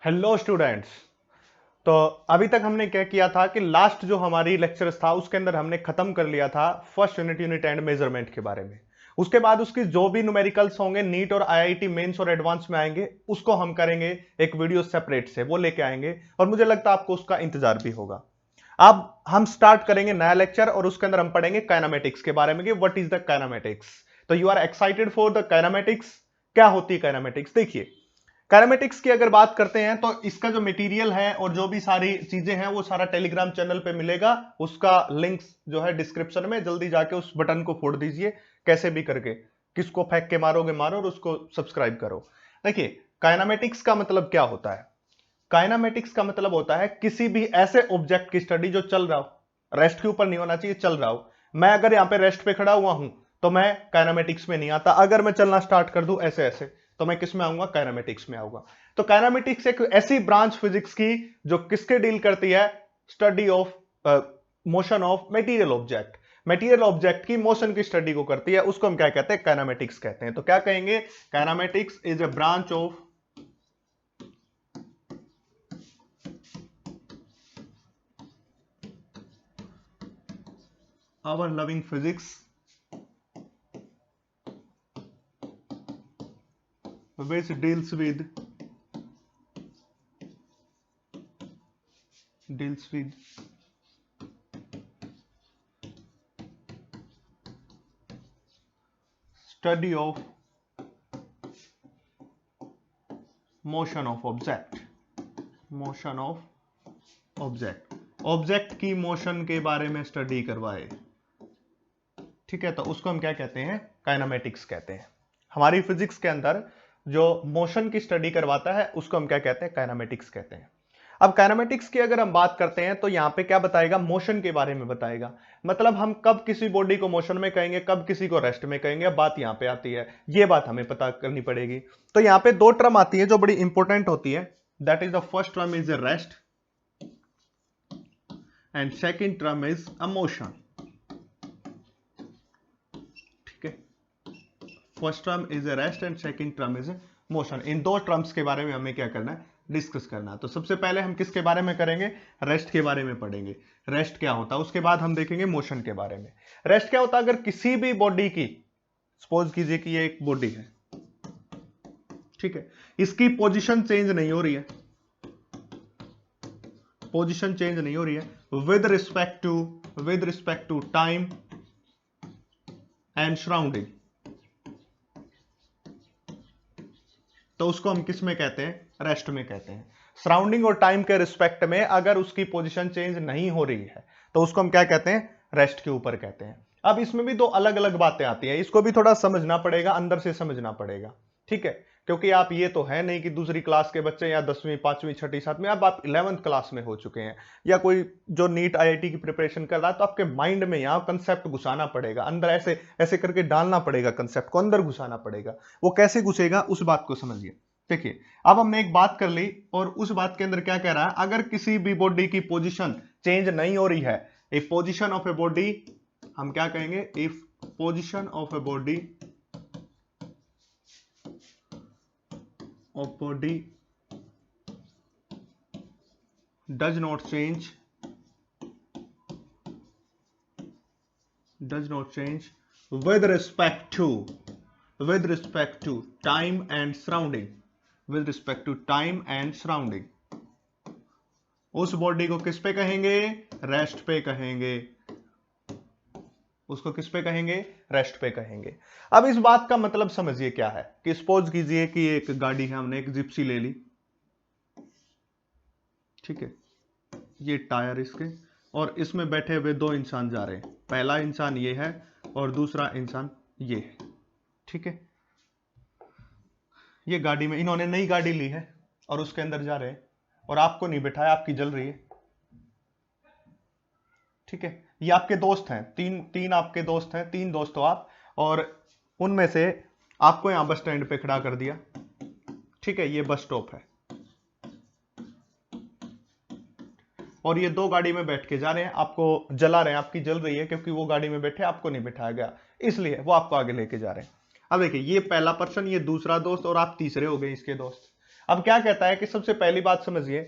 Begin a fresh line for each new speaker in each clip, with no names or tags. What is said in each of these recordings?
Hello students. तो अभी तक हमने क्या किया था कि लास्ट जो हमारी लेक्चर्स था उसके अंदर हमने खत्म कर लिया था फर्स्ट यूनिट एंड मेजरमेंट के बारे में। उसके बाद उसकी जो भी न्यूमेरिकल्स होंगे नीट और आईआईटी मेंस और एडवांस में आएंगे उसको हम करेंगे एक वीडियो सेपरेट से, वो लेके आएंगे और मुझे लगता है आपको उसका इंतजार भी होगा। अब हम स्टार्ट करेंगे नया लेक्चर और उसके अंदर हम पढ़ेंगे काइनेमेटिक्स के बारे में कि व्हाट इज द काइनेमेटिक्स। तो you are excited for the kinematics? क्या होती है काइनेमेटिक्स? देखिए, काइनेमेटिक्स की अगर बात करते हैं तो इसका जो मटेरियल है और जो भी सारी चीजें हैं वो सारा टेलीग्राम चैनल पे मिलेगा। उसका लिंक्स जो है डिस्क्रिप्शन में, जल्दी जाके उस बटन को फोड़ दीजिए कैसे भी करके, किसको फेंक के मारोगे मारो और उसको सब्सक्राइब करो। देखिए, काइनेमेटिक्स का मतलब क्या होता है? काइनेमेटिक्स का मतलब होता है किसी भी ऐसे ऑब्जेक्ट की स्टडी जो चल रहा हो, रेस्ट के ऊपर नहीं होना चाहिए, चल रहा हो। मैं अगर यहां पे रेस्ट पे खड़ा हुआ हूं तो मैं काइनेमेटिक्स में नहीं आता। अगर मैं चलना स्टार्ट कर दूं ऐसे ऐसे तो मैं किस में आऊंगा? काइनेमेटिक्स में आऊंगा। तो काइनेमेटिक्स एक ऐसी ब्रांच फिजिक्स की जो किसके डील करती है? Study of motion of material object. Material object की मोशन की स्टडी को करती है, उसको हम क्या कहते हैं? काइनेमेटिक्स कहते हैं। तो क्या कहेंगे? Kinematics is a branch of our loving physics which deals with study of motion of object की मोशन के बारे में स्टडी करवाए। ठीक है, तो उसको हम क्या कहते हैं? काइनेमेटिक्स कहते हैं। हमारी फिजिक्स के अंदर जो मोशन की स्टडी करवाता है उसको हम क्या कहते हैं? काइनेमेटिक्स कहते हैं। अब काइनेमेटिक्स की अगर हम बात करते हैं तो यहां पे क्या बताएगा? मोशन के बारे में बताएगा। मतलब हम कब किसी बॉडी को मोशन में कहेंगे, कब किसी को रेस्ट में कहेंगे, बात यहां पे आती है। ये बात हमें पता करनी पड़ेगी। तो यहां पे दो टर्म आती है जो बड़ी इंपॉर्टेंट होती है। That is the first term is a rest and second term is a motion. ठीक है, first term is a rest and second term is a motion. इन दो टर्म्स के बारे में हमें क्या करना है? डिस्कस करना है। तो सबसे पहले हम किसके बारे में करेंगे? रेस्ट के बारे में पढ़ेंगे। रेस्ट क्या होता है, उसके बाद हम देखेंगे मोशन के बारे में। रेस्ट क्या होता है? अगर किसी भी बॉडी की, सपोज कीजिए कि ये एक बॉडी है, ठीक है, इसकी पोजीशन चेंज नहीं हो रही है, पोजीशन चेंज नहीं हो रही है with respect to time and surrounding, तो उसको हम किस में कहते हैं? रेस्ट में कहते हैं। सराउंडिंग और टाइम के रिस्पेक्ट में अगर उसकी पोजीशन चेंज नहीं हो रही है तो उसको हम क्या कहते हैं? रेस्ट के ऊपर कहते हैं। अब इसमें भी दो अलग अलग बातें आती हैं, इसको भी थोड़ा समझना पड़ेगा, अंदर से समझना पड़ेगा। ठीक है, क्योंकि आप ये तो है नहीं कि दूसरी क्लास के बच्चे या 10वीं 5वीं 6ठी 7वीं, अब आप 11th क्लास में हो चुके हैं, या कोई जो नीट आईआईटी की प्रिपरेशन कर रहा है, तो आपके माइंड में यहाँ कंसेप्ट घुसाना पड़ेगा अंदर, ऐसे ऐसे करके डालना पड़ेगा, कंसेप्ट को अंदर घुसाना पड़ेगा। वो कैसे घुसेगा उस बात को समझिए। देखिए, अब हमने एक बात कर ली और उस बात के अंदर क्या कह रहा है? अगर किसी भी बॉडी की पोजीशन चेंज नहीं हो रही है, if position of a body, हम क्या कहेंगे? If position of a body does not change with respect to time and surrounding, उस बॉडी को किस पे कहेंगे? रेस्ट पे कहेंगे। उसको किस पे कहेंगे? रेस्ट पे कहेंगे। अब इस बात का मतलब समझिए क्या है कि सपोज कीजिए कि एक गाड़ी है, हमने एक जिप्सी ले ली, ठीक है, ये टायर इसके, और इसमें बैठे हुए दो इंसान जा रहे हैं। पहला इंसान ये है और दूसरा इंसान ये है। ठीक है, ये गाड़ी में इन्होंने नई गाड़ी ली है और उसके अंदर जा रहे हैं और आपको नहीं बिठाया, आपकी जल रही है। ठीक है, ये आपके दोस्त हैं, तीन आपके दोस्त हैं, 3 दोस्त हो आप, और उनमें से आपको यहां बस स्टैंड पे खड़ा कर दिया। ठीक है, ये बस स्टॉप है और ये दो गाड़ी में बैठ के जा रहे हैं, आपको जला रहे हैं, आपकी जल रही है क्योंकि वो गाड़ी में बैठे, आपको नहीं बिठाया गया, इसलिए वो आपको आगे लेके जा रहे हैं। अब देखिए, ये पहला पर्सन, ये दूसरा दोस्त और आप तीसरे हो गए इसके दोस्त। अब क्या कहता है कि सबसे पहली बात समझिए,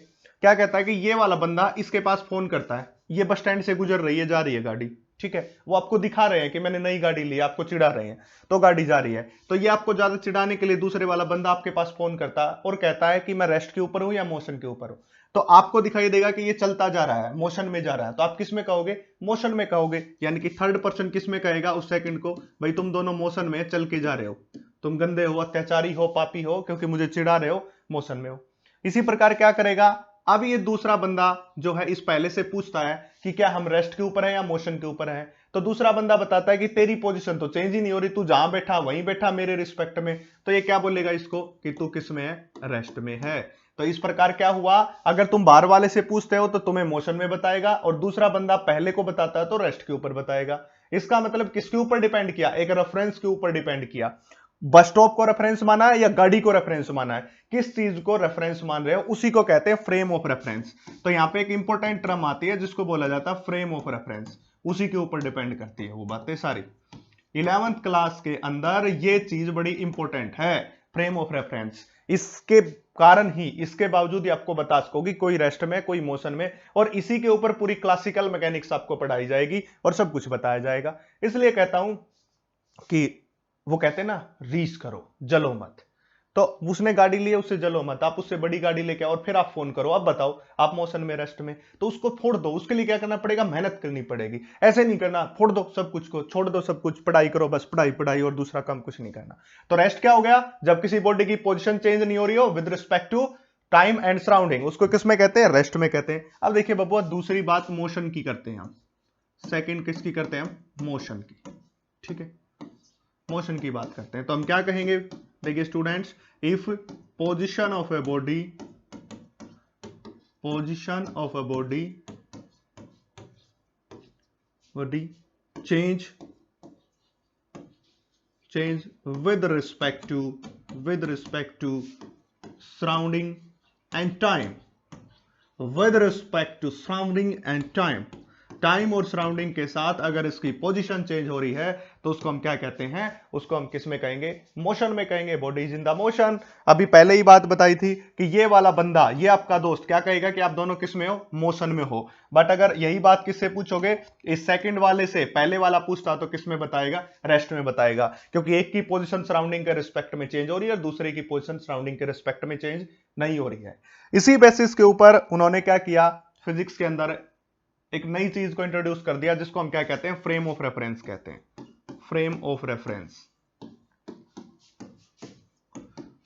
क्या कहता है कि ये वाला बंदा इसके पास फोन करता है, ये बस स्टैंड से गुजर रही है, जा रही है गाड़ी, ठीक है, वो आपको दिखा रहे हैं कि मैंने नई गाड़ी ली, आपको चिढ़ा रहे हैं, तो गाड़ी जा रही है, तो ये आपको ज्यादा चिढ़ाने के लिए दूसरे वाला बंदा आपके पास फोन करता है और कहता है कि मैं रेस्ट के ऊपर हूं या मोशन के ऊपर हूं, तो आपको दिखाई देगा कि ये चलता जा रहा है, मोशन में जा रहा है, तो आप किस में कहोगे, मोशन में कहोगे, यानी कि थर्ड पर्सन किस में कहेगा उस सेकंड को, भाई तुम दोनों मोशन में चल के जा रहे हो, तुम गंदे हो, अत्याचारी हो, पापी हो, क्योंकि मुझे चिढ़ा रहे हो, मोशन में हो। इसी प्रकार क्या करेगा, अब ये दूसरा बंदा जो है इस पहले से पूछता है कि क्या हम रेस्ट के ऊपर है या मोशन के ऊपर है, तो दूसरा बंदा बताता है कि तेरी पोजीशन तो चेंज ही नहीं हो रही, तू जहां बैठा वहीं बैठा मेरे रिस्पेक्ट में, तो ये क्या बोलेगा इसको कि तू किस में है, रेस्ट में है। तो इस प्रकार क्या हुआ, अगर तुम बाहर वाले से पूछते हो तो तुम्हें मोशन में बताएगा, और दूसरा बंदा पहले को बताता है तो रेस्ट के ऊपर बताएगा। इसका मतलब किसके ऊपर डिपेंड किया, एक रेफरेंस के ऊपर डिपेंड किया। बस स्टॉप को रेफरेंस माना है या गाड़ी को रेफरेंस माना है, किस चीज को रेफरेंस मान रहे हो उसी को कहते हैं फ्रेम ऑफ रेफरेंस। तो यहां पे एक इंपॉर्टेंट टर्म आती है जिसको बोला जाता है फ्रेम ऑफ रेफरेंस, उसी के ऊपर डिपेंड करती है वो बातें सारी। 11th क्लास के अंदर ये चीज बड़ी इंपॉर्टेंट है, फ्रेम ऑफ रेफरेंस। इसके कारण ही, इसके बावजूद ही आपको बता सकोगी कोई रेस्ट में कोई मोशन में, और इसी के ऊपर पूरी क्लासिकल मैकेनिक्स आपको पढ़ाई जाएगी और सब कुछ बताया जाएगा। इसलिए कहता हूं कि वो कहते हैं ना, रीस करो, जलो मत। तो उसने गाड़ी ली है, उससे जलो मत, आप उससे बड़ी गाड़ी लेके आओ और फिर आप फोन करो, अब बताओ आप मोशन में रेस्ट में, तो उसको फोड़ दो। उसके लिए क्या करना पड़ेगा, मेहनत करनी पड़ेगी। ऐसे नहीं करना फोड़ दो सब कुछ को, छोड़ दो सब कुछ, पढ़ाई करो बस, पढ़ाई पढ़ाई और दूसरा काम कुछ नहीं करना। तो रेस्ट क्या हो गया, जब किसी बॉडी की पोजिशन चेंज नहीं हो रही हो with respect to time and surrounding, उसको किस में कहते हैं, रेस्ट में कहते हैं। अब देखिए बबुआ, दूसरी बात मोशन की करते हैं हम, सेकंड किसकी करते हैं हम, मोशन की, ठीक है, मोशन की बात करते हैं। तो हम क्या कहेंगे, देखिए students, if position of a body, position of a body change with respect to surrounding and time, with respect to surrounding and time और सराउंडिंग के साथ अगर इसकी पोजीशन चेंज हो रही है तो उसको हम क्या कहते हैं, उसको हम किस में कहेंगे, मोशन में कहेंगे, body is in the motion. अभी पहले ही बात बताई थी कि ये वाला बंदा, ये आपका दोस्त क्या कहेगा कि आप दोनों किस में हो, मोशन में हो। बट अगर यही बात किससे पूछोगे, इस सेकंड वाले से, पहले वाला पूछता तो किस में बताएगा, रेस्ट में बताएगा, क्योंकि एक की पोजीशन सराउंडिंग के रिस्पेक्ट में चेंज हो रही है और दूसरे की पोजीशन सराउंडिंग के रिस्पेक्ट में चेंज नहीं हो रही है। इसी बेसिस के ऊपर उन्होंने क्या किया, फिजिक्स के अंदर एक नई चीज को इंट्रोड्यूस कर दिया जिसको हम क्या कहते हैं, फ्रेम ऑफ रेफरेंस कहते हैं, frame of reference,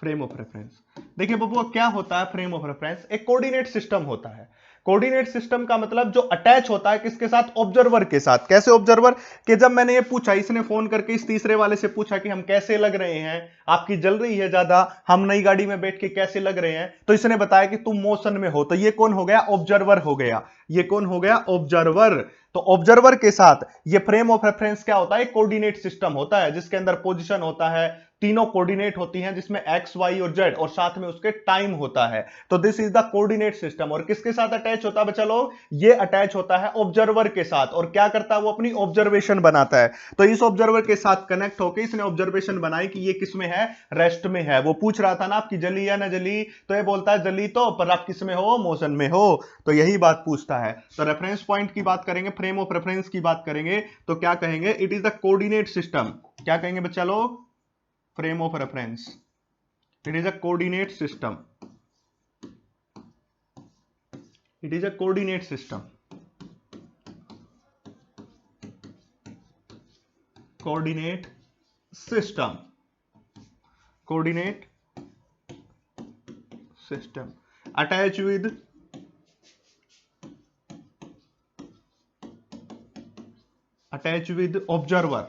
frame of reference. देखिए बबुआ, क्या होता है फ्रेम ऑफ रेफरेंस, एक कोऑर्डिनेट सिस्टम होता है। कोऑर्डिनेट सिस्टम का मतलब जो अटैच होता है किसके साथ, ऑब्जर्वर के साथ। कैसे ऑब्जर्वर, कि जब मैंने ये पूछा, इसने फोन करके इस तीसरे वाले से पूछा कि हम कैसे लग रहे हैं, आपकी जल रही है ज्यादा, हम नई गाड़ी में बैठ के कैसे लग रहे हैं, तो इसने बताया कि तुम मोशन में हो, तो ये कौन हो गया, ऑब्जर्वर हो गया, ये कौन हो गया, ऑब्जर्वर। तो ऑब्जर्वर के साथ ये फ्रेम ऑफ रेफरेंस क्या होता है, कोऑर्डिनेट सिस्टम होता है जिसके अंदर पोजीशन होता है, तीनों कोऑर्डिनेट होती हैं जिसमें एक्स वाई और जेड, और साथ में उसके टाइम होता है। तो this is the coordinate system. और किसके साथ अटैच होता है बच्चा लोग, ये अटैच होता है ऑब्जर्वर के साथ, और क्या करता है वो अपनी ऑब्जर्वेशन बनाता है। तो इस ऑब्जर्वर के साथ कनेक्ट होकर इसने ऑब्जर्वेशन बनाई कि ये किस में है, रेस्ट में है। वो पूछ रहा था ना आपकी जली या ना जली, तो ये बोलता है जली, तो पर आप किस में हो, मोशन में हो, तो यही बात पूछता है। तो रेफरेंस पॉइंट की बात करेंगे, फ्रेम ऑफ रेफरेंस की बात करेंगे, तो क्या कहेंगे, it is the coordinate system. क्या कहेंगे बच्चा लोग, frame of reference, it is a coordinate system, it is a coordinate system, coordinate system, coordinate system attached with observer,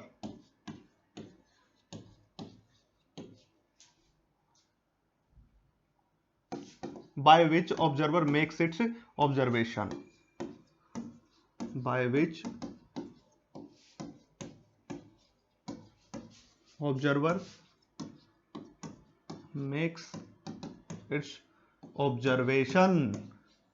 by which observer makes its observation, by which observer makes its observation,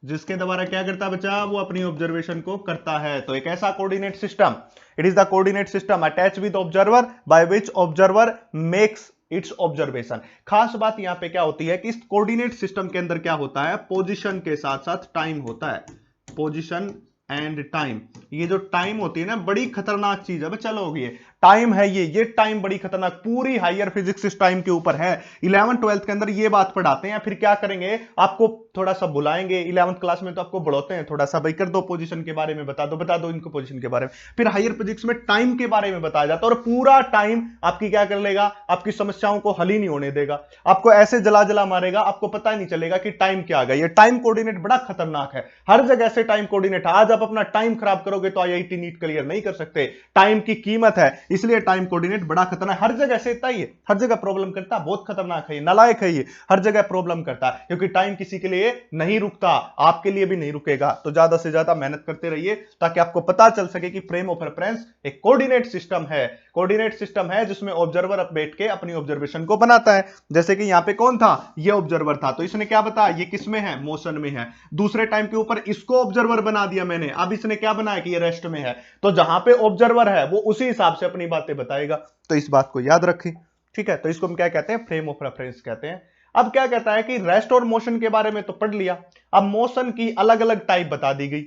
जिसके द्वारा क्या करता है बच्चा, वो अपनी observation को करता है। तो एक ऐसा coordinate system, it is the coordinate system attach with observer, by which observer makes it's observation. खास बात यहां पे क्या होती है कि इस कोऑर्डिनेट सिस्टम के अंदर क्या होता है, पोजीशन के साथ साथ टाइम होता है, पोजीशन एंड टाइम। ये जो टाइम होती है ना, बड़ी खतरनाक चीज है। चलो होगी, टाइम है ये टाइम बड़ी खतरनाक, पूरी हायर फिजिक्स इस टाइम के ऊपर है। 11th 12th के अंदर ये बात पढ़ाते हैं, फिर क्या करेंगे, आपको थोड़ा सा बुलाएंगे 11th क्लास में, तो आपको बढ़ाते हैं थोड़ा सा, भाई कर दो पोजीशन के बारे में, बता दो इनको पोजीशन के बारे में। फिर हायर फिजिक्स में टाइम के बारे में बताया जाता है, और पूरा टाइम आपकी क्या कर लेगा, आपकी समस्याओं को हल ही नहीं होने देगा, आपको ऐसे जला जला मारेगा, आपको पता ही नहीं चलेगा कि टाइम क्या आ गया। ये टाइम कोऑर्डिनेट बड़ा खतरनाक है, हर जगह से टाइम कोऑर्डिनेट। आज आप अपना टाइम खराब करोगे तो आईआईटी नीट क्लियर नहीं कर सकते। टाइम की कीमत है, इसलिए टाइम कोऑर्डिनेट बड़ा खतरनाक, हर जगह से इतना ही है, हर जगह प्रॉब्लम करता है, बहुत खतरनाक है ये, नालायक है ये, हर जगह प्रॉब्लम करता है, क्योंकि टाइम किसी के लिए नहीं रुकता, आपके लिए भी नहीं रुकेगा। तो ज्यादा से ज्यादा मेहनत करते रहिए, ताकि आपको पता चल सके कि फ्रेम ऑफ रेफरेंस एक कोऑर्डिनेट सिस्टम है, कोऑर्डिनेट सिस्टम है जिसमें ऑब्जर्वर बैठ के अपनी ऑब्जर्वेशन को बनाता है। जैसे कि यहां पे कौन था, ये ऑब्जर्वर था, तो इसने क्या बताया, ये किस में है, मोशन में है। दूसरे टाइम के ऊपर इसको ऑब्जर्वर बना दिया मैंने, अब इसने क्या बनाया कि ये रेस्ट में है, तो जहां पे ऑब्जर्वर है वो उसी हिसाब से अपनी बातें बताएगा। तो इस बात को याद रखें, ठीक है। तो इसको हम क्या कहते हैं, फ्रेम ऑफ रेफरेंस कहते हैं। अब क्या कहता है कि रेस्ट और मोशन के बारे में तो पढ़ लिया, अब मोशन की अलग अलग टाइप बता दी गई।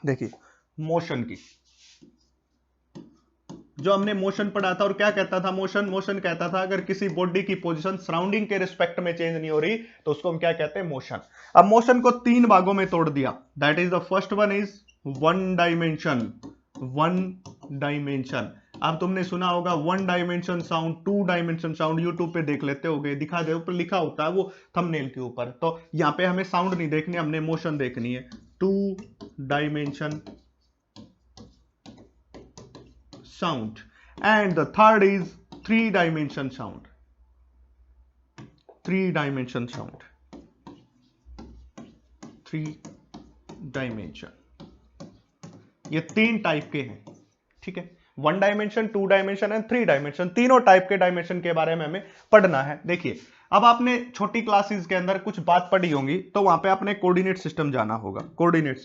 देखिए मोशन की, जो हमने मोशन पढ़ा था, और क्या कहता था, मोशन कहता था अगर किसी बॉडी की पोजीशन सराउंडिंग के रिस्पेक्ट में चेंज नहीं हो रही तो उसको हम क्या कहते हैं, मोशन। अब मोशन को 3 भागों में तोड़ दिया, that is the first one is one dimension. अब तुमने सुना होगा 1 dimension sound, 2 dimension sound, YouTube पे देख लेते होगे, दिखा दे, ऊपर लिखा होता है वो थंबनेल के ऊपर। तो यहां पे हमें साउंड नहीं देखनी, हमने मोशन देखनी है। 2 dimension sound, and the third is 3 sound, 3 ये 3 टाइप के हैं, ठीक है। 1 डायमेंशन, 2 डायमेंशन एंड 3 डायमेंशन, तीनों टाइप के डायमेंशन के बारे में हमें पढ़ना है। देखिए अब आपने छोटी क्लासेस के अंदर कुछ बात पढ़ी होंगी, तो वहां पे आपने कोऑर्डिनेट सिस्टम जाना होगा। कोऑर्डिनेट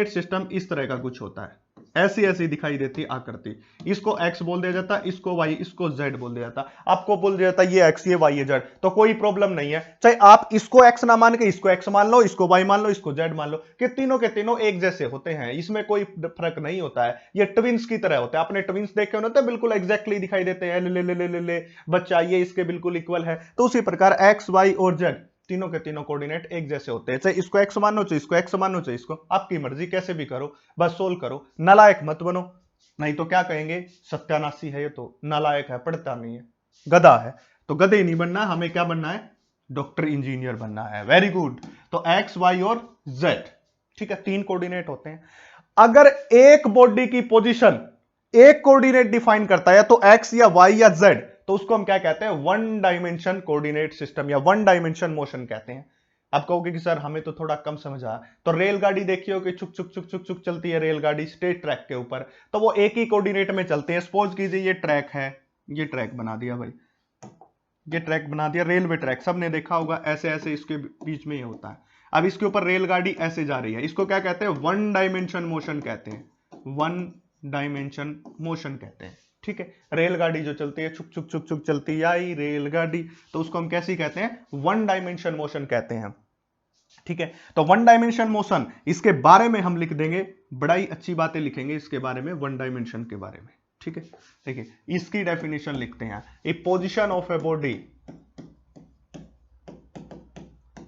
सिस्टम इस तरह का कुछ होता है, ऐसी ऐसी दिखाई देती आकृति, इसको x बोल दिया जाता, इसको y, इसको z बोल दिया जाता। आपको बोल दिया जाता ये x, ये y, ये z, तो कोई प्रॉब्लम नहीं है, चाहे आप इसको x ना मान के इसको x मान लो, इसको y मान लो, इसको z मान लो, कि तीनों के तीनों एक जैसे होते हैं, इसमें कोई फर्क नहीं होता है। ये ट्विंस की तरह होते हैं, आपने ट्विंस देखे होते हैं, बिल्कुल एग्जैक्टली दिखाई देते हैं, ले ले ले ले ले बच्चा ये इसके बिल्कुल इक्वल है। तो उसी प्रकार x, y और z तीनों के तीनों कोऑर्डिनेट एक जैसे होते हैं, चाहे इसको x मानो, चाहे इसको x मानो, चाहे इसको, आपकी मर्जी, कैसे भी करो, बस सोल्व करो। नालायक मत बनो, नहीं तो क्या कहेंगे, सत्यानाशी है ये तो, नालायक है, पढ़ता नहीं है, गधा है। तो गधे नहीं बनना, हमें क्या बनना है, डॉक्टर इंजीनियर बनना है। Very good. तो x, y और z, ठीक है, 3 कोऑर्डिनेट होते हैं। अगर एक बॉडी की पोजीशन एक कोऑर्डिनेट डिफाइन करता है, तो x या y या z, तो उसको हम क्या कहते हैं, 1 डायमेंशन कोऑर्डिनेट सिस्टम या 1 डायमेंशन मोशन कहते हैं। आप कहोगे कि सर हमें तो थोड़ा कम समझ आया, तो रेलगाड़ी देखिए कि चुक चुक चुक चुक चुक चलती है रेलगाड़ी स्ट्रेट ट्रैक के ऊपर, तो वो एक ही कोऑर्डिनेट में चलते हैं। सपोज कीजिए ये ट्रैक है, ये ट्रैक बना दिया भाई, ये ट्रैक बना दिया, रेलवे ट्रैक सबने देखा होगा, ऐसे ऐसे इसके बीच में ही होता है। अब इसके ऊपर रेलगाड़ी ऐसे जा रही है, इसको क्या कहते हैं, 1 डायमेंशन मोशन कहते हैं, 1 डायमेंशन मोशन कहते हैं, ठीक है। रेलगाड़ी जो चलती है, छुक छुक छुक छुक चलती है आई रेलगाड़ी, तो उसको हम कैसी कहते हैं, 1 डायमेंशन मोशन कहते हैं, ठीक है। तो 1 डायमेंशन मोशन, इसके बारे में हम लिख देंगे, बड़ा ही अच्छी बातें लिखेंगे इसके बारे में, 1 डायमेंशन के बारे में, ठीक है। देखिए इसकी डेफिनेशन लिखते हैं, a position of a body,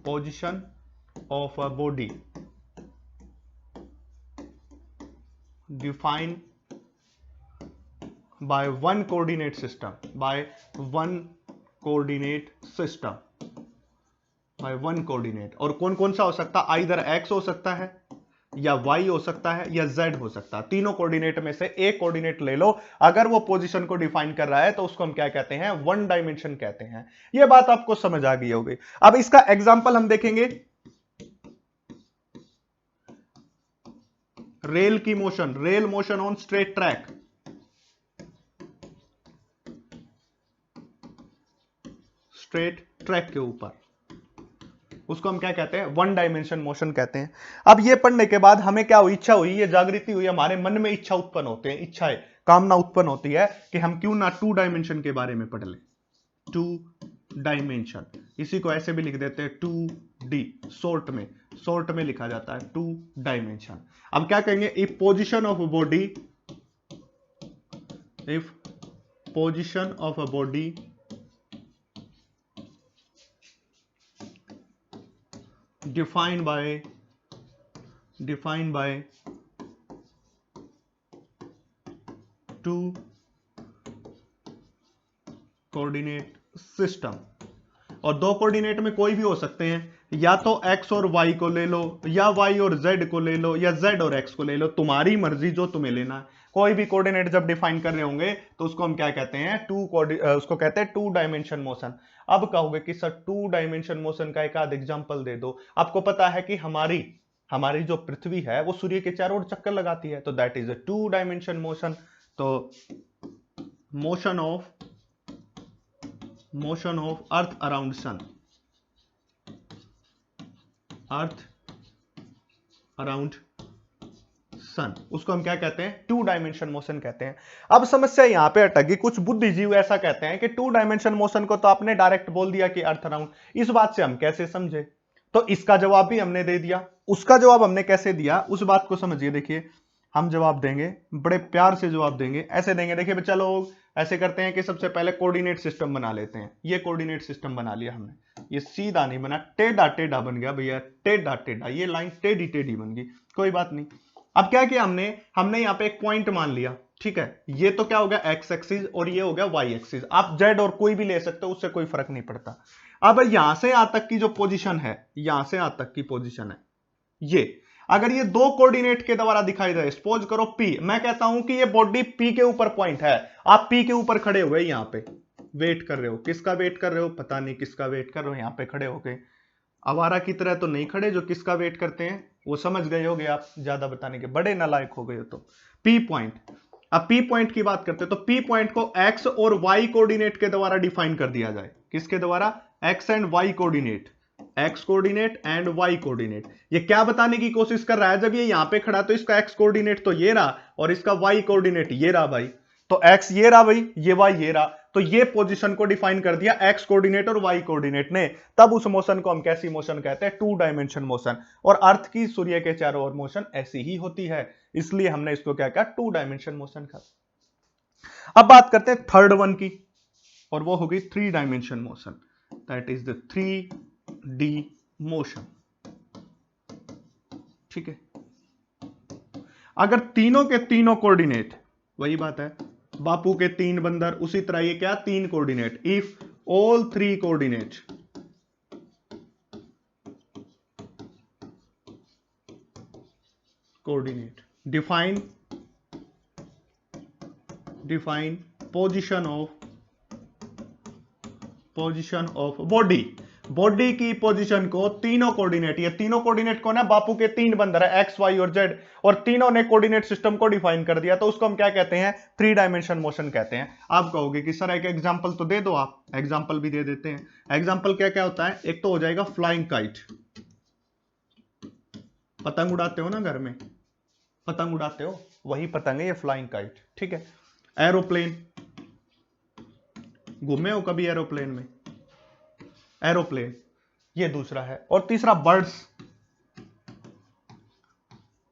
position of a body define by 1 coordinate system, by 1 coordinate system, by 1 coordinate। और कौन कौन सा हो सकता है, आइदर x हो सकता है, या y हो सकता है, या z हो सकता है। तीनों कोऑर्डिनेट में से एक कोऑर्डिनेट ले लो, अगर वो पोजीशन को डिफाइन कर रहा है तो उसको हम क्या कहते हैं, 1 डायमेंशन कहते हैं। ये बात आपको समझ आ गई होगी। अब इसका एग्जांपल हम देखेंगे, रेल की motion, rail motion on straight track, straight track के ऊपर, उसको हम क्या कहते हैं, 1 डायमेंशन मोशन कहते हैं। अब ये पढ़ने के बाद हमें क्या हुई, इच्छा हुई, ये जागृति हुई, हमारे मन में इच्छा उत्पन्न होते हैं, इच्छाएं, कामना उत्पन्न होती है कि हम क्यों ना 2 डायमेंशन के बारे में पढ़ लें। टू डायमेंशन, इसी को ऐसे भी लिख देते हैं 2D, शॉर्ट में लिखा जाता है 2 डायमेंशन। अब क्या कहेंगे, if position of a body defined by two coordinate system, और दो कोऑर्डिनेट में कोई भी हो सकते हैं, या तो x और y को ले लो, या y और z को ले लो, या z और x को ले लो, तुम्हारी मर्जी जो तुम्हें लेना है। कोई भी कोऑर्डिनेट जब डिफाइन कर रहे होंगे तो उसको हम क्या कहते हैं, उसको कहते हैं 2 डायमेंशन मोशन। अब कहोगे कि सर 2 डायमेंशन मोशन का एक आध एग्जांपल दे दो। आपको पता है कि हमारी जो पृथ्वी है वो सूर्य के चारों ओर चक्कर लगाती है, तो that is a 2 dimension motion. तो motion of earth around sun, उसको हम क्या कहते हैं, 2 डायमेंशन मोशन कहते हैं। अब समस्या यहां पे अटकी, कुछ बुद्धिजीवी ऐसा कहते हैं कि 2 डायमेंशन मोशन को तो आपने डायरेक्ट बोल दिया कि अर्थ अराउंड, इस बात से हम कैसे समझे? तो इसका जवाब भी हमने दे दिया। उसका जवाब हमने कैसे दिया उस बात को समझिए। देखिए हम जवाब देंगे, बड़े प्यार से जवाब देंगे, ऐसे देंगे। देखिए चलो ऐसे करते हैं कि सबसे पहले कोऑर्डिनेट सिस्टम बना लेते हैं। ये कोऑर्डिनेट सिस्टम बना लिया हमने, ये सीधा नहीं बना, टेढ़ा टेढ़ा बन गया भैया, टेढ़ा टेढ़ा, ये लाइन टेढ़ी टेढ़ी बन गई, कोई बात नहीं। अब क्या किया हमने यहां पे एक पॉइंट मान लिया, ठीक है। ये तो क्या हो गया एक्स एक्सिस, और ये हो गया वाई एक्सिस। आप जेड और कोई भी ले सकते हो, उससे कोई फर्क नहीं पड़ता। अब यहां से यहां तक की जो पोजीशन है, यहां से यहां तक की पोजीशन है, ये अगर ये दो कोऑर्डिनेट के द्वारा दिखाई दे, सपोज करो P, मैं कहता हूं कि ये बॉडी P के ऊपर पॉइंट है, आप P के ऊपर खड़े हो गए, यहां पे वेट कर रहे हो। किसका वेट कर रहे हो? पता नहीं किसका वेट कर रहे हो, यहां पे खड़े हो गए। आवारा की तरह तो नहीं खड़े जो किसका वेट करते हैं, वो समझ गए होगे आप, ज्यादा बताने के बड़े नालायक हो गए हो। तो P पॉइंट, अब P पॉइंट की बात करते हैं तो P पॉइंट को X और Y कोऑर्डिनेट के द्वारा डिफाइन कर दिया जाए। किसके द्वारा? X and Y coordinate, X coordinate and Y coordinate. ये क्या बताने की कोशिश कर रहा है, जब ये यहां पे खड़ा तो इसका एक्स कोऑर्डिनेट तो ये रहा और इसका वाई कोऑर्डिनेट ये रहा भाई, तो एक्स ये रहा भाई, ये वाई ये रहा, तो ये पोजीशन को डिफाइन कर दिया एक्स कोऑर्डिनेट और वाई कोऑर्डिनेट ने। तब उस मोशन को हम कैसी मोशन कहते हैं? 2 डायमेंशन मोशन। और अर्थ की सूर्य के चारों ओर मोशन ऐसी ही होती है, इसलिए हमने इसको क्या कहा? 2 डायमेंशन मोशन कहा। अब बात करते हैं थर्ड वन की, और वो होगी 3 dimension motion, that is the 3D motion. ठीक है, अगर तीनों के तीनों कोऑर्डिनेट, वही बात है बापू के 3 बंदर, उसी तरह ये क्या 3 coordinate, if all 3 coordinate define position of body की पोजीशन को तीनों कोऑर्डिनेट, ये तीनों कोऑर्डिनेट को ना बापू के 3 बंदर है एक्स वाई और जेड, और तीनों ने कोऑर्डिनेट सिस्टम को डिफाइन कर दिया, तो उसको हम क्या कहते हैं? 3 डायमेंशन मोशन कहते हैं। आप कहोगे कि सर एक एग्जांपल तो दे दो, आप एग्जांपल भी दे देते हैं। एग्जांपल क्या क्या होता है? एक तो हो जाएगा फ्लाइंग काइट, पतंग उड़ाते हो ना घर में, पतंग उड़ाते हो, वही पतंग है ये फ्लाइंग काइट। ठीक है, एरोप्लेन, घूमे हो कभी एरोप्लेन में? एरोप्लेन ये दूसरा है। और तीसरा बर्ड्स,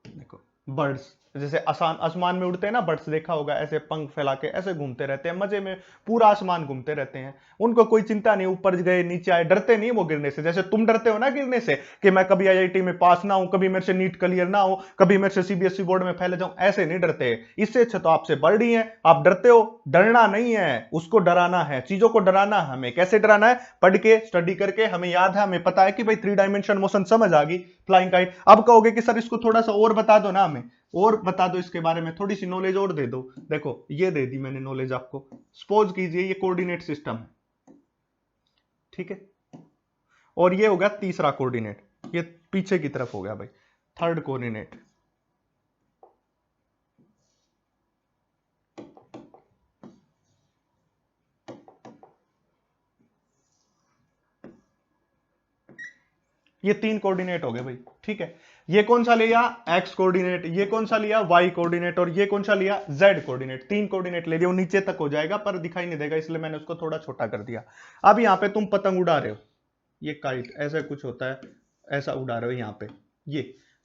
देखो बर्ड्स जैसे आसमान में उड़ते हैं ना बर्ड्स, देखा होगा ऐसे पंख फैला के ऐसे घूमते रहते हैं, मजे में पूरा आसमान घूमते रहते हैं, उनको कोई चिंता नहीं, ऊपर गए नीचे आए, डरते नहीं वो गिरने से। जैसे तुम डरते हो ना गिरने से, कि मैं कभी आईआईटी में पास ना हूं, कभी मेरे से नीट क्लियर ना हो, कभी मेरे से सीबीएसई बोर्ड में फैले जाऊं, ऐसे नहीं डरते। इससे अच्छा तो आपसे बर्ड ही है, आप डरते हो। डरना नहीं है, उसको डराना है, चीजों को डराना है हमें। कैसे डराना है? पढ़ के, स्टडी करके, हमें याद है, हमें पता है कि भाई 3 डायमेंशन मोशन समझ आ गई, फ्लाइंग काइट। अब कहोगे कि सर इसको थोड़ा सा और बता दो ना, हमें और बता दो इसके बारे में, थोड़ी सी नॉलेज और दे दो। देखो ये दे दी मैंने नॉलेज आपको। सपोज कीजिए ये कोऑर्डिनेट सिस्टम है, ठीक है, और ये हो गया तीसरा कोऑर्डिनेट, ये पीछे की तरफ हो गया भाई, थर्ड कोऑर्डिनेट। ये 3 कोऑर्डिनेट हो गए भाई, ठीक है। ये कौन सा लिया x कोऑर्डिनेट, ये कौन सा लिया y कोऑर्डिनेट, और ये कौन सा लिया z कोऑर्डिनेट। तीन कोऑर्डिनेट ले लिया, वो नीचे तक हो जाएगा पर दिखाई नहीं देगा इसलिए मैंने उसको थोड़ा छोटा कर दिया। अब यहां पे तुम पतंग उड़ा रहे हो, ये काइट ऐसा कुछ होता है, ऐसा उड़ा रहे हो यहां पे,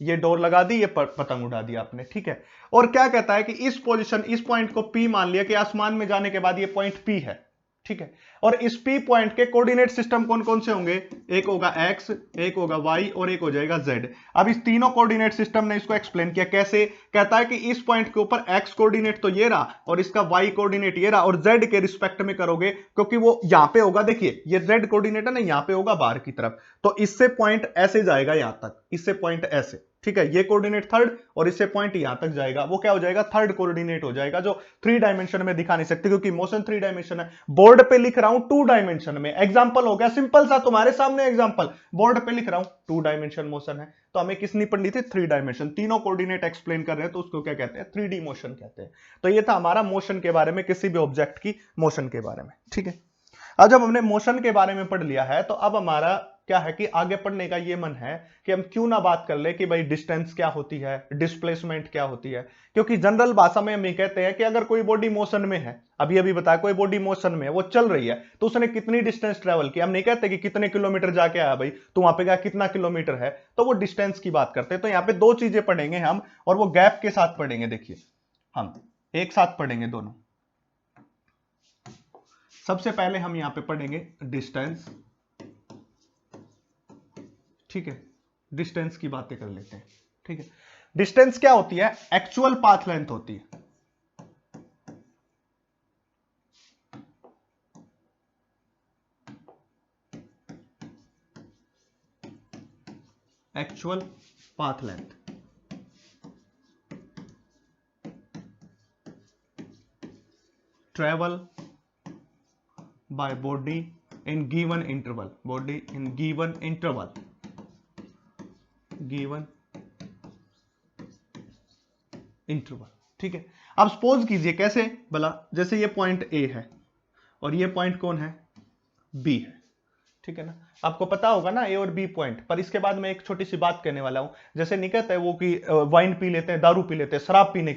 ये डोर लगा दी, ये पतंग उड़ा दिया आपने, ठीक है। और क्या कहता है कि इस पोजीशन, इस पॉइंट को P मान लिया कि आसमान में जाने के बाद ये पॉइंट P है, ठीक है। और इस P पॉइंट के कोऑर्डिनेट सिस्टम कौन कौन से होंगे, एक होगा x, एक होगा y और एक हो जाएगा z। अब इस तीनों कोऑर्डिनेट सिस्टम ने इसको एक्सप्लेन किया कैसे, कहता है कि इस पॉइंट के ऊपर x कोऑर्डिनेट तो ये रहा और इसका y कोऑर्डिनेट ये रहा, और z के रिस्पेक्ट में करोगे क्योंकि वो यहां पे होगा, देखिए ये z कोऑर्डिनेट है ना, यहां पे होगा बाहर की तरफ, तो इससे पॉइंट ऐसे जाएगा यहां तक, इससे पॉइंट ऐसे, ठीक है। ये कोऑर्डिनेट थर्ड और इससे पॉइंट यहां तक जाएगा, वो क्या हो जाएगा थर्ड कोऑर्डिनेट हो जाएगा, जो 3 डायमेंशन में दिखा नहीं सकते क्योंकि मोशन 3 डायमेंशन है। बोर्ड पे लिख रहा हूं 2 डायमेंशन में, एग्जांपल हो गया सिंपल सा तुम्हारे सामने एग्जांपल, बोर्ड पे लिख रहा हूं 2 डायमेंशन मोशन है, तो हमें किसनी पढ़नी थी 3 डायमेंशन, तीनों कोऑर्डिनेट एक्सप्लेन कर रहे हैं तो उसको क्या कहते हैं 3D मोशन कहते हैं। तो ये था हमारा मोशन के बारे में, किसी भी ऑब्जेक्ट की मोशन के बारे में, ठीक है। अब जब हमने मोशन के बारे में पढ़ लिया है तो अब हमारा क्या है कि आगे पढ़ने का ये मन है कि हम क्यों ना बात कर ले कि भाई डिस्टेंस क्या होती है, डिस्प्लेसमेंट क्या होती है, क्योंकि जनरल भाषा में हम ये कहते हैं कि अगर कोई बॉडी मोशन में है, अभी अभी बताया कोई बॉडी मोशन में है, वो चल रही है तो उसने कितनी डिस्टेंस ट्रेवल किया, हम नहीं कहते कि कितने किलोमीटर जाके आया भाई, तो वहां पे क्या कितना किलोमीटर है, तो वो डिस्टेंस की बात करते हैं। तो यहाँ पे दो चीजें पढ़ेंगे हम और वो गैप के साथ पढ़ेंगे, देखिए हम एक साथ पढ़ेंगे दोनों। सबसे पहले हम यहां पे पढ़ेंगे डिस्टेंस, ठीक है, डिस्टेंस की बातें कर लेते हैं, ठीक है। डिस्टेंस क्या होती है, एक्चुअल पाथ लेंथ होती है, actual path length, travel by body in given interval, body in given interval, given interval, ठीक है। अब सपोज कीजिए कैसे भला, जैसे ये पॉइंट ए है और ये पॉइंट कौन है बी है, ठीक है ना। आपको पता होगा ना ए और बी पॉइंट, पर इसके बाद मैं एक छोटी सी बात कहने वाला हूं, जैसे नहीं कहते वो कि वाइन पी लेते हैं, दारू पी लेते हैं, शराब पीने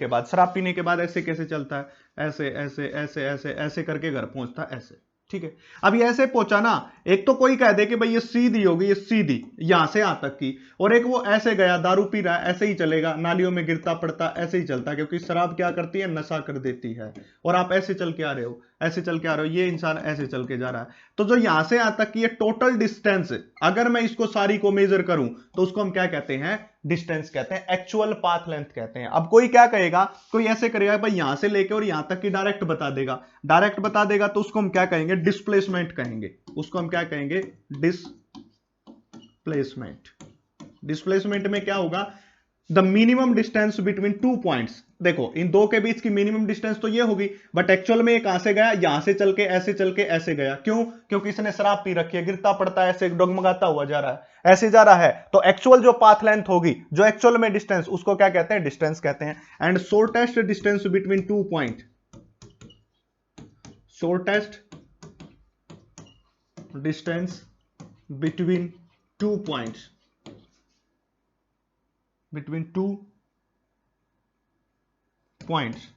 के बाद ऐसे कैसे चलता है, ऐसे ऐसे ऐसे ऐसे ऐसे करके घर पहुंचता है ऐसे, ठीक है। अब ये ऐसे पहुंचा ना, एक तो कोई कह दे कि भाई ये सीधी होगी, ये सीधी यहां से यहां तक की, और एक वो ऐसे गया दारू पी रहा है, ऐसे ही चलेगा, नालियों में गिरता पड़ता ऐसे ही चलता, क्योंकि शराब क्या करती है नशा कर देती है, और आप ऐसे चल के आ रहे हो, ऐसे चल के आ रहे हो, ये इंसान ऐसे चल के जा रहा है, तो जो यहां से यहां तक की ये टोटल डिस्टेंस, अगर मैं इसको सारी को मेजर करूं तो उसको हम क्या कहते हैं डिस्टेंस कहते हैं, एक्चुअल पाथ लेंथ कहते हैं। अब कोई क्या कहेगा, कोई ऐसे करेगा भाई यहां से लेके और यहां तक की डायरेक्ट बता देगा, डायरेक्ट बता देगा तो उसको हम क्या कहेंगे डिस्प्लेसमेंट कहेंगे, उसको हम क्या कहेंगे डिस्प्लेसमेंट। डिस्प्लेसमेंट में क्या होगा, the minimum distance between 2 points, देखो इन दो के बीच की मिनिमम डिस्टेंस तो ये होगी, बट एक्चुअल में ये कहां से गया, यहां से चल के ऐसे गया, क्यों, क्योंकि इसने शराब पी रखी है, गिरता पड़ता है ऐसे डगमगाता हुआ जा रहा है, ऐसे जा रहा है, तो एक्चुअल जो पाथ लेंथ होगी, जो एक्चुअल में डिस्टेंस, उसको क्या कहते हैं डिस्टेंस कहते हैं। And shortest distance between 2 point, shortest distance between 2 points, between 2 points,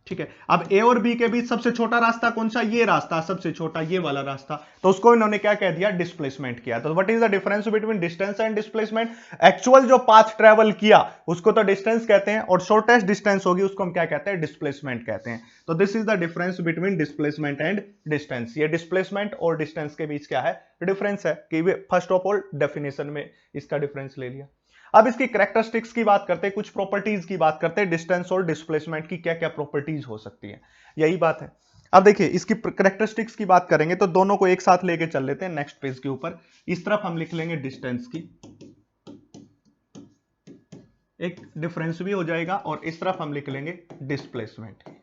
ठीक है। अब ए और बी के बीच सबसे छोटा रास्ता कौन सा, ये रास्ता सबसे छोटा, ये वाला रास्ता, तो उसको इन्होंने क्या कह दिया डिस्प्लेसमेंट किया। तो what is the difference between distance and displacement, actual जो पाथ ट्रेवल किया उसको तो डिस्टेंस कहते हैं, और शॉर्टेस्ट डिस्टेंस होगी उसको हम क्या कहते हैं डिस्प्लेसमेंट कहते हैं। तो this is the difference between displacement and distance. ये डिस्प्लेसमेंट और डिस्टेंस के बीच क्या है डिफरेंस है, कि फर्स्ट ऑफ ऑल डेफिनेशन में इसका डिफरेंस ले लिया। अब इसकी कैरेक्टरिस्टिक्स की बात करते हैं, कुछ प्रॉपर्टीज की बात करते हैं, डिस्टेंस और डिस्प्लेसमेंट की क्या क्या प्रॉपर्टीज हो सकती है, यही बात है। अब देखिए इसकी कैरेक्टरिस्टिक्स की बात करेंगे तो दोनों को एक साथ लेके चल लेते हैं नेक्स्ट पेज के ऊपर। इस तरफ हम लिख लेंगे डिस्टेंस की, एक डिफरेंस भी हो जाएगा, और इस तरफ हम लिख लेंगे डिस्प्लेसमेंट की,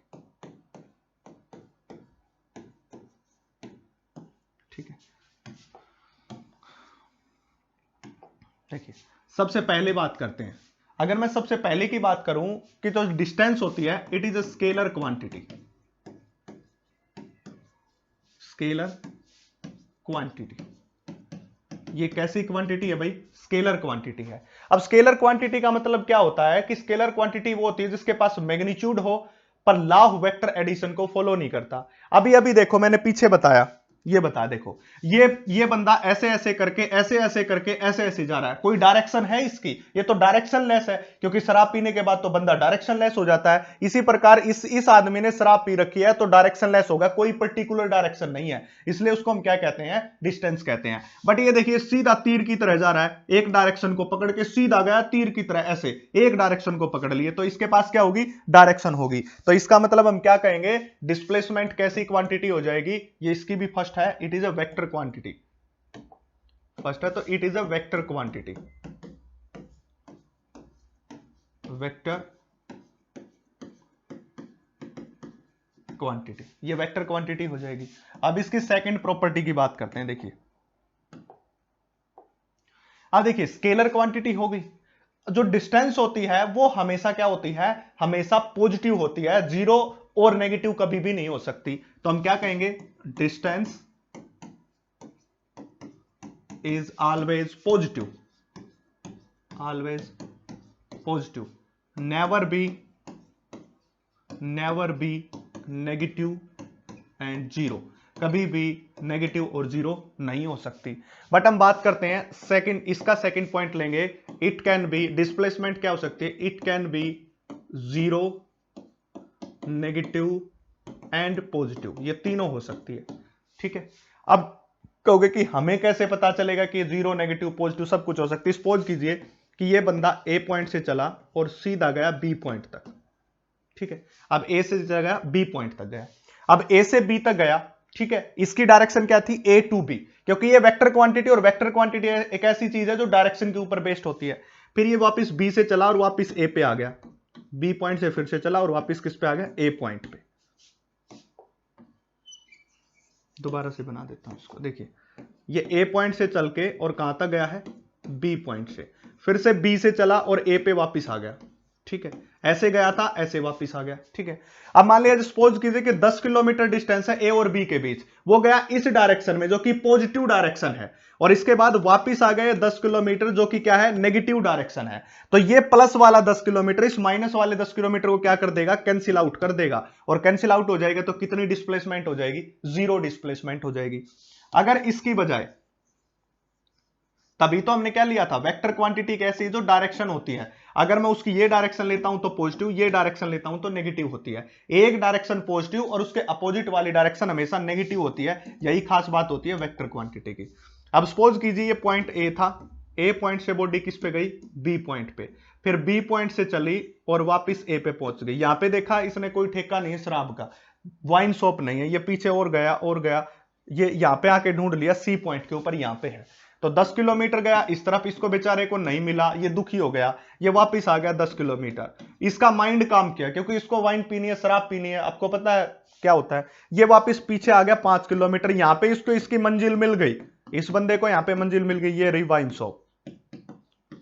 ठीक है। देखिए सबसे पहले बात करते हैं, अगर मैं सबसे पहले की बात करूं कि जो डिस्टेंस होती है it is a scalar quantity, scalar quantity, ये कैसी क्वांटिटी है भाई? स्केलर क्वांटिटी है। अब स्केलर क्वांटिटी का मतलब क्या होता है कि स्केलर क्वांटिटी वो होती है जिसके पास मैग्नीट्यूड हो पर लॉ ऑफ वेक्टर एडिशन को फॉलो नहीं करता। अभी अभी देखो मैंने पीछे बताया, ये बता देखो, ये बंदा ऐसे ऐसे करके ऐसे ऐसे करके ऐसे ऐसे जा रहा है, कोई डायरेक्शन है इसकी? ये तो डायरेक्शन लेस है, क्योंकि शराब पीने के बाद तो बंदा डायरेक्शन लेस हो जाता है। इसी प्रकार इस आदमी ने शराब पी रखी है तो डायरेक्शन लेस होगा, कोई पर्टिकुलर डायरेक्शन नहीं है, इसलिए उसको हम क्या कहते हैं? डिस्टेंस कहते हैं। बट ये देखिए सीधा तीर की तरह जा रहा है, एक डायरेक्शन को पकड़ के सीधा गया तीर की तरह, ऐसे एक डायरेक्शन को पकड़ लिए, तो इसके पास क्या होगी? डायरेक्शन होगी। तो इसका मतलब हम क्या कहेंगे? डिस्प्लेसमेंट कैसी क्वांटिटी हो जाएगी? ये इसकी भी फर्स्ट है, it is a vector quantity. First है तो it is a vector quantity, vector quantity, ये वेक्टर क्वांटिटी हो जाएगी। अब इसकी सेकंड प्रॉपर्टी की बात करते हैं। देखिए अब देखिए स्केलर क्वांटिटी होगी, जो डिस्टेंस होती है वो हमेशा क्या होती है? हमेशा पॉजिटिव होती है, जीरो और नेगेटिव कभी भी नहीं हो सकती। तो हम क्या कहेंगे? Distance is always positive, always positive, never be negative and zero, कभी भी नेगेटिव और जीरो नहीं हो सकती। बट हम बात करते हैं सेकंड, इसका सेकंड पॉइंट लेंगे, इट कैन बी, डिस्प्लेसमेंट क्या हो सकती है? It can be zero, negative and positive, ये तीनों हो सकती है। ठीक है, अब कहोगे कि हमें कैसे पता चलेगा कि जीरो, नेगेटिव, पॉजिटिव सब कुछ हो सकती है? सपोज कीजिए कि ये बंदा ए पॉइंट से चला और सीधा गया बी पॉइंट तक। ठीक है, अब ए से गया बी पॉइंट तक गया, अब ए से बी तक गया। ठीक है, इसकी डायरेक्शन क्या थी? ए टू बी, क्योंकि ये वेक्टर क्वांटिटी, और वेक्टर क्वांटिटी एक ऐसी चीज है जो डायरेक्शन के ऊपर बेस्ड होती है। फिर ये वापस बी से चला और वापस ए पे आ गया, बी पॉइंट से फिर से चला और वापस किस पे आ गया? ए पॉइंट पे। दोबारा से बना देता हूं इसको। देखिए ये ए पॉइंट से चल के और कहां तक गया है? बी पॉइंट से, फिर से बी से चला और ए पे वापस आ गया। ठीक है, ऐसे गया था, ऐसे वापस आ गया। ठीक है, अब मान लिया सपोज कीजिए कि 10 किलोमीटर डिस्टेंस है ए और बी के बीच, वो गया इस डायरेक्शन में जो कि पॉजिटिव डायरेक्शन है, और इसके बाद वापस आ गए 10 किलोमीटर जो कि क्या है? नेगेटिव डायरेक्शन है। तो ये प्लस वाला 10 किलोमीटर इस माइनस वाले 10 किलोमीटर को क्या कर देगा? कैंसिल आउट कर देगा, और कैंसिल आउट हो जाएगा तो कितनी डिस्प्लेसमेंट हो जाएगी? जीरो डिस्प्लेसमेंट हो जाएगी। अगर इसकी बजाय, तभी तो हमने क्या लिया था? वेक्टर क्वांटिटी कैसी? जो डायरेक्शन होती है, अगर मैं उसकी ये डायरेक्शन लेता हूं तो पॉजिटिव, ये डायरेक्शन लेता हूं तो नेगेटिव होती है। एक डायरेक्शन पॉजिटिव और उसके अपोजिट वाली डायरेक्शन हमेशा नेगेटिव होती है, यही खास बात होती है वेक्टर क्वांटिटी की। अब सपोज कीजिए ये पॉइंट ए था, ए पॉइंट से बॉडी किस पे गई? बी पॉइंट पे, फिर बी पॉइंट से चली और वापस ए पे पहुंच गई। यहां पे देखा इसने कोई ठेका नहीं है शराब का, वाइन शॉप नहीं है, ये पीछे और गया और गया, ये यहां पे आके ढूंढ लिया सी पॉइंट के ऊपर, यहां पे है। तो 10 किलोमीटर गया इस तरफ, इसको बेचारे को नहीं मिला, ये दुखी हो गया, ये वापस आ गया 10 किलोमीटर। इसका माइंड काम किया क्योंकि इसको वाइन पीनी है, शराब पीनी है। आपको पता है क्या होता है? ये वापस पीछे आ गया 5 किलोमीटर, यहां पे इसको इसकी मंजिल मिल गई, इस बंदे को यहां पे मंजिल मिल गई, ये रही वाइन शॉप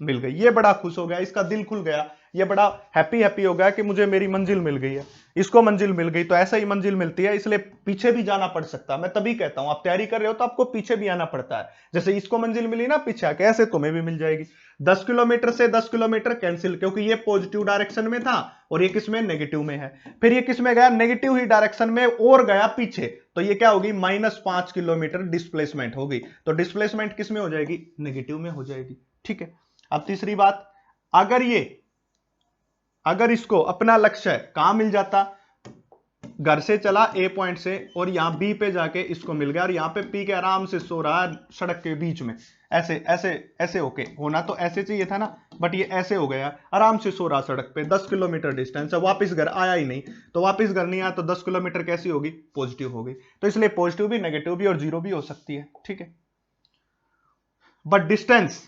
मिल गई। ये बड़ा खुश हो गया, इसका दिल खुल गया, ये बड़ा हैप्पी हो गया कि मुझे मेरी मंजिल मिल गई है, इसको मंजिल मिल गई। तो ऐसा ही मंजिल मिलती है, इसलिए पीछे भी जाना पड़ सकता है। मैं तभी कहता हूं आप तैयारी कर रहे हो तो आपको पीछे भी आना पड़ता है। जैसे इसको मंजिल मिली ना पीछे आके, ऐसे तुम्हें भी मिल जाएगी। 10 किलोमीटर से 10 किलोमीटर कैंसिल, क्योंकि ये पॉजिटिव डायरेक्शन में था और ये किसमें? नेगेटिव में है। फिर ये किसमें गया? नेगेटिव ही डायरेक्शन में और गया पीछे, तो ये क्या होगी? -5 किलोमीटर डिस्प्लेसमेंट होगी। तो डिस्प्लेसमेंट किसमें हो जाएगी? नेगेटिव में हो जाएगी। ठीक है, अब तीसरी बात, अगर इसको अपना लक्ष्य कहां मिल जाता? घर से चला ए पॉइंट से और यहां बी पे जाके इसको मिल गया, और यहां पे पी के आराम से सो रहा है सड़क के बीच में, ऐसे ऐसे ऐसे होके, होना तो ऐसे चाहिए था ना, बट ये ऐसे हो गया, आराम से सो रहा सड़क पे। 10 किलोमीटर डिस्टेंस है, वापस घर आया ही नहीं, तो वापस घर नहीं आया तो 10 किलोमीटर कैसी होगी? पॉजिटिव होगी। तो इसलिए पॉजिटिव भी, नेगेटिव भी और जीरो भी हो सकती है। ठीक है, बट डिस्टेंस,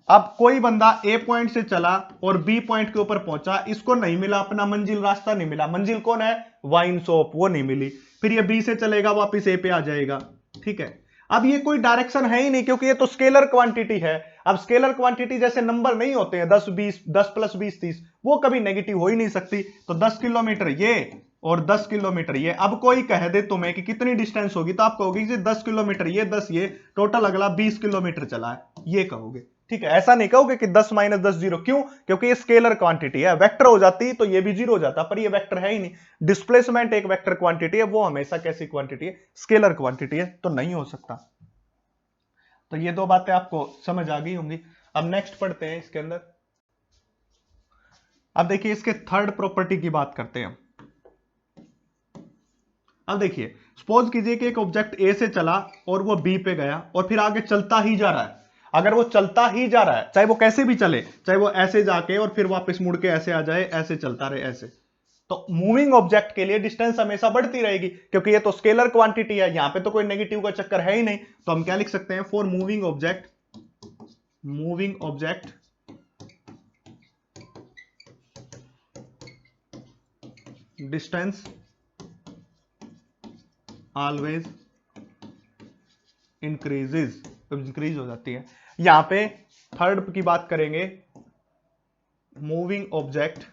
अब कोई बंदा ए पॉइंट से चला और बी पॉइंट के ऊपर पहुंचा, इसको नहीं मिला अपना मंजिल, रास्ता नहीं मिला। मंजिल कौन है? वाइन शॉप, वो नहीं मिली। फिर ये बी से चलेगा, वापस ए पे आ जाएगा। ठीक है, अब ये कोई डायरेक्शन है ही नहीं, क्योंकि ये तो स्केलर क्वांटिटी है। अब स्केलर क्वांटिटी जैसे नंबर नहीं होते हैं 10 20, 10 + 20 30, वो कभी नेगेटिव हो ही नहीं सकती। तो 10 किलोमीटर ये और 10 किलोमीटर ये, अब कोई कह दे तुम्हें कि कितनी डिस्टेंस होगी, तो आप कहोगे कि 10 किलोमीटर ये, 10 ये, टोटल अगला 20 किलोमीटर चला है। ये कहोगे। ठीक है, ऐसा नहीं कहोगे कि 10 - 10 जीरो। क्यों? क्योंकि ये स्केलर क्वांटिटी है, वेक्टर हो जाती तो ये भी जीरो हो जाता, पर ये वेक्टर है ही नहीं। डिस्प्लेसमेंट एक वेक्टर क्वांटिटी है, वो हमेशा कैसी क्वांटिटी है? स्केलर क्वांटिटी है, तो नहीं हो सकता। तो ये दो बातें आपको समझ आ गई होंगी। अब नेक्स्ट पढ़ते हैं इसके अंदर। अब देखिए इसके थर्ड प्रॉपर्टी की बात करते हैं। अब देखिए, सपोज कीजिए कि एक ऑब्जेक्ट ए से चला और वो बी पे गया और फिर आगे चलता ही जा रहा है। अगर वो चलता ही जा रहा है, चाहे वो कैसे भी चले, चाहे वो ऐसे जाके और फिर वापस मुड़ के ऐसे आ जाए, ऐसे चलता रहे ऐसे, तो मूविंग ऑब्जेक्ट के लिए डिस्टेंस हमेशा बढ़ती रहेगी, क्योंकि ये तो स्केलर क्वांटिटी है, यहां पे तो कोई नेगेटिव का चक्कर है ही नहीं। तो हम क्या लिख सकते हैं? For moving object distance always increase हो जाती है। यहां पे थर्ड की बात करेंगे, moving object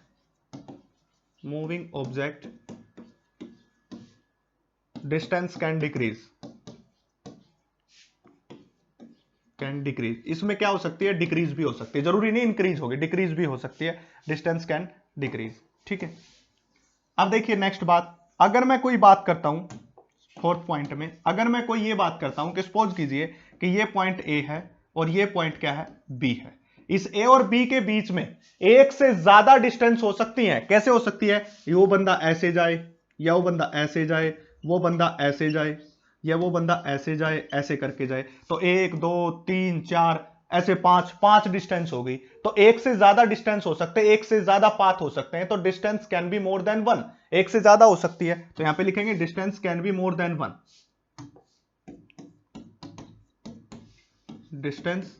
distance can decrease. इसमें क्या हो सकती है? डिक्रीज भी हो सकती है, जरूरी नहीं इंक्रीज होगी, डिक्रीज भी हो सकती है। Distance can decrease. ठीक है, अब देखिए नेक्स्ट बात, अगर मैं कोई बात करता हूं फोर्थ पॉइंट में, अगर मैं कोई ये बात करता हूं कि सपोज कीजिए कि ये पॉइंट ए है और ये पॉइंट क्या है? बी है। इस ए और बी के बीच में एक से ज्यादा डिस्टेंस हो सकती है। कैसे हो सकती है? वो बंदा ऐसे जाए, या वो बंदा ऐसे जाए, वो बंदा ऐसे जाए, या वो बंदा ऐसे जाए, ऐसे करके जाए। तो 1 2 3 4 ऐसे पांच डिस्टेंस हो गई। तो एक से ज्यादा डिस्टेंस हो सकते हैं, एक से ज्यादा पाथ हो सकते हैं, तो distance can be more than 1। एक से ज्यादा हो सकती है, तो यहां पे लिखेंगे distance can be more than 1। Distance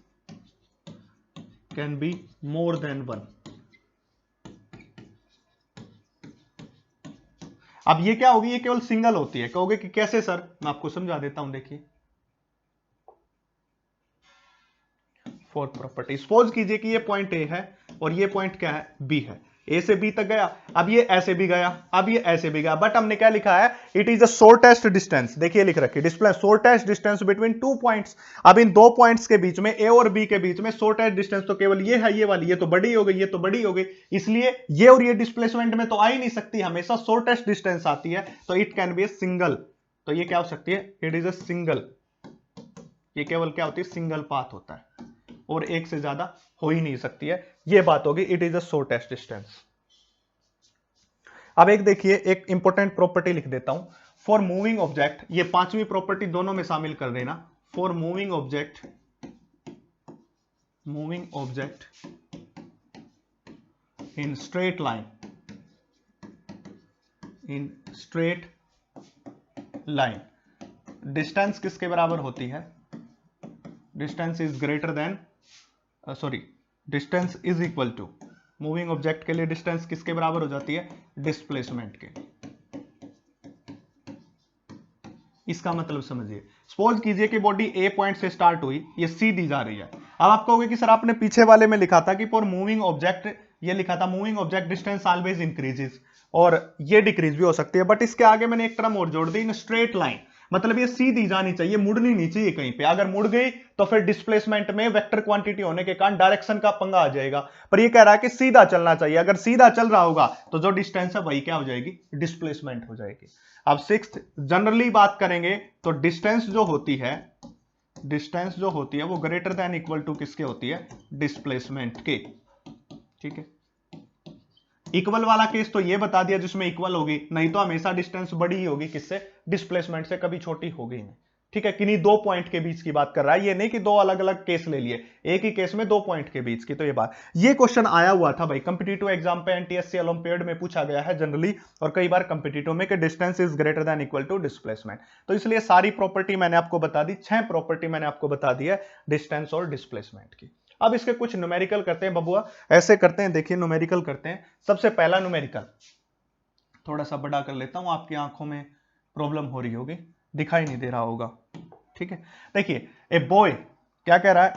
can be more than 1। अब ये क्या होगी? ये केवल सिंगल होती है। कहोगे कि कैसे सर? मैं आपको समझा देता हूं। देखिए फोर्थ प्रॉपर्टी, सपोज कीजिए कि ये पॉइंट ए है और ये पॉइंट क्या है? बी है। ए से बी तक गया, अब ये ऐसे भी गया, अब ये ऐसे भी गया, बट हमने क्या लिखा है? It is the shortest distance. देखिए लिख रखी display, shortest distance between two points. अब इन दो पॉइंट्स के बीच में, ए और बी के बीच में शॉर्टेस्ट डिस्टेंस तो केवल ये है, ये वाली। ये तो बड़ी हो गई, ये तो बड़ी हो गई, इसलिए ये और ये डिस्प्लेसमेंट में तो आ ही नहीं सकती, हमेशा शॉर्टेस्ट डिस्टेंस आती है। तो it can be a single. तो ये क्या हो सकती है? It is a single. ये केवल क्या होती है? सिंगल पाथ होता है, और एक से ज्यादा हो ही नहीं सकती है। ये बात होगी it is a shortest distance. अब एक देखिए, एक इंपॉर्टेंट प्रॉपर्टी लिख देता हूं फॉर मूविंग ऑब्जेक्ट। ये पांचवी प्रॉपर्टी दोनों में शामिल कर देना। For moving object in straight line distance किसके बराबर होती है? Distance is greater than distance is equal to, moving object के लिए डिस्टेंस किसके बराबर हो जाती है? डिस्प्लेसमेंट के। इसका मतलब समझिए, सपोज कीजिए कि बॉडी ए पॉइंट से स्टार्ट हुई, ये सीधी जा रही है। अब आप कहोगे कि सर आपने पीछे वाले में लिखा था कि फॉर मूविंग ऑब्जेक्ट, ये लिखा था moving object distance always increases, और ये डिक्रीज भी हो सकती है, बट इसके आगे मैंने एक टर्म और जोड़ दी, इन स्ट्रेट लाइन। मतलब ये सीधी जानी चाहिए, मुड़नी नहीं चाहिए कहीं पे। अगर मुड़ गई तो फिर डिस्प्लेसमेंट में वेक्टर क्वांटिटी होने के कारण डायरेक्शन का पंगा आ जाएगा। पर ये कह रहा है कि सीधा चलना चाहिए। अगर सीधा चल रहा होगा तो जो डिस्टेंस है वही क्या हो जाएगी? डिस्प्लेसमेंट हो जाएगी। अब सिक्स्थ, जनरली बात करेंगे तो डिस्टेंस जो होती है वो ग्रेटर देन इक्वल टू किसके होती है? डिस्प्लेसमेंट के। ठीक है, इक्वल वाला केस तो ये बता दिया जिसमें इक्वल होगी, नहीं तो हमेशा डिस्टेंस बड़ी ही होगी किससे? डिस्प्लेसमेंट से, कभी छोटी होगी नहीं। ठीक है, किन्हीं दो पॉइंट के बीच की बात कर रहा है, ये नहीं कि दो अलग अलग केस ले लिए, एक ही केस में दो पॉइंट के बीच की। तो ये बात, ये क्वेश्चन आया हुआ था भाई कॉम्पिटिटिव एग्जाम पे, एनटीएससी ओलंपियाड में पूछा गया है जनरली, और कई बार कॉम्पिटिटिव में कि distance is greater than equal to displacement. तो इसलिए सारी प्रॉपर्टी मैंने आपको बता दी, 6 प्रॉपर्टी मैंने आपको बता दी है डिस्टेंस और डिस्प्लेसमेंट की। अब इसके कुछ न्यूमेरिकल करते हैं बबुआ, ऐसे करते हैं, देखिए न्यूमेरिकल करते हैं। सबसे पहला न्यूमेरिकल थोड़ा सा बड़ा कर लेता हूं, आपकी आंखों में प्रॉब्लम हो रही होगी, दिखाई नहीं दे रहा होगा। ठीक है, देखिए ए बॉय, क्या कह रहा है?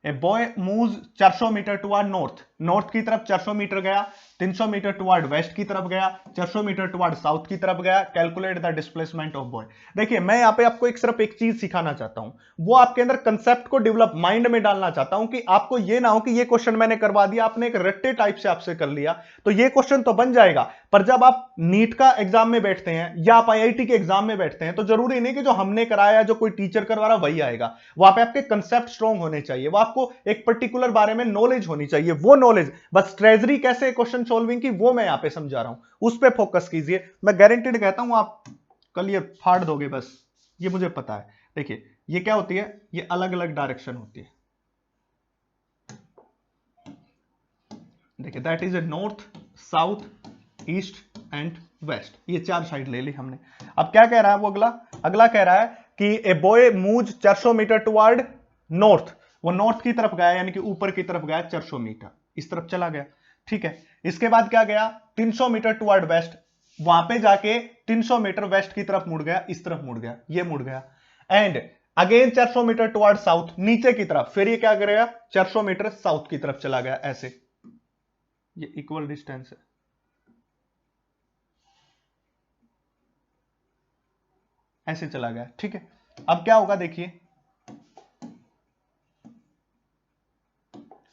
A boy moves 400 metre toward north. North की तरफ 400 मीटर गया, 300 मीटर टुवर्ड वेस्ट की तरफ गया, 400 मीटर टुवर्ड साउथ की तरफ गया, calculate the displacement of boy. देखिए मैं यहां पे आपको एक सिर्फ एक चीज सिखाना चाहता हूं, वो आपके अंदर कंसेप्ट को डेवलप माइंड में डालना चाहता हूं कि आपको ये ना हो कि ये क्वेश्चन मैंने करवा दिया, आपने एक रट्टे टाइप से आपसे कर लिया, तो ये क्वेश्चन तो बन जाएगा, पर जब आप नीट का एग्जाम में बैठते हैं या आप आईआईटी के एग्जाम में बैठते हैं तो जरूरी नहीं कि जो हमने कराया, जो कोई टीचर करवा रहा वही आएगा। वहां पे आपके कंसेप्ट स्ट्रांग होने चाहिए, वो आपको एक पर्टिकुलर बारे में नॉलेज होनी चाहिए, वो नॉलेज बस ट्रेजरी कैसे क्वेश्चन सॉल्विंग की वो मैं यहां पे समझा रहा हूं, उस पर फोकस कीजिए। मैं गारंटीड कहता हूं आप कल ये फाड़ दोगे, बस ये मुझे पता है। देखिए ये क्या होती है, ये अलग अलग डायरेक्शन होती है। देखिए that is a north, south, east and west, ये चार साइड ले ली हमने। अब क्या कह रहा है वो अगला कह रहा है कि a boy moves 400 metre toward north, वो नॉर्थ की तरफ गया, यानी कि ऊपर की तरफ गया 400 मीटर, इस तरफ चला गया, ठीक है। इसके बाद क्या गया, 300 मीटर टुवर्ड वेस्ट, वहां पे जाके 300 मीटर वेस्ट की तरफ मुड़ गया, इस तरफ मुड़ गया, ये मुड़ गया। And again 400 metre toward south, नीचे की तरफ, फिर ये क्या करेगा, 400 मीटर साउथ की तरफ चला गया, ऐसे, ये इक्वल डिस्टेंस है। ऐसे चला गया, ठीक है। अब क्या होगा देखिए,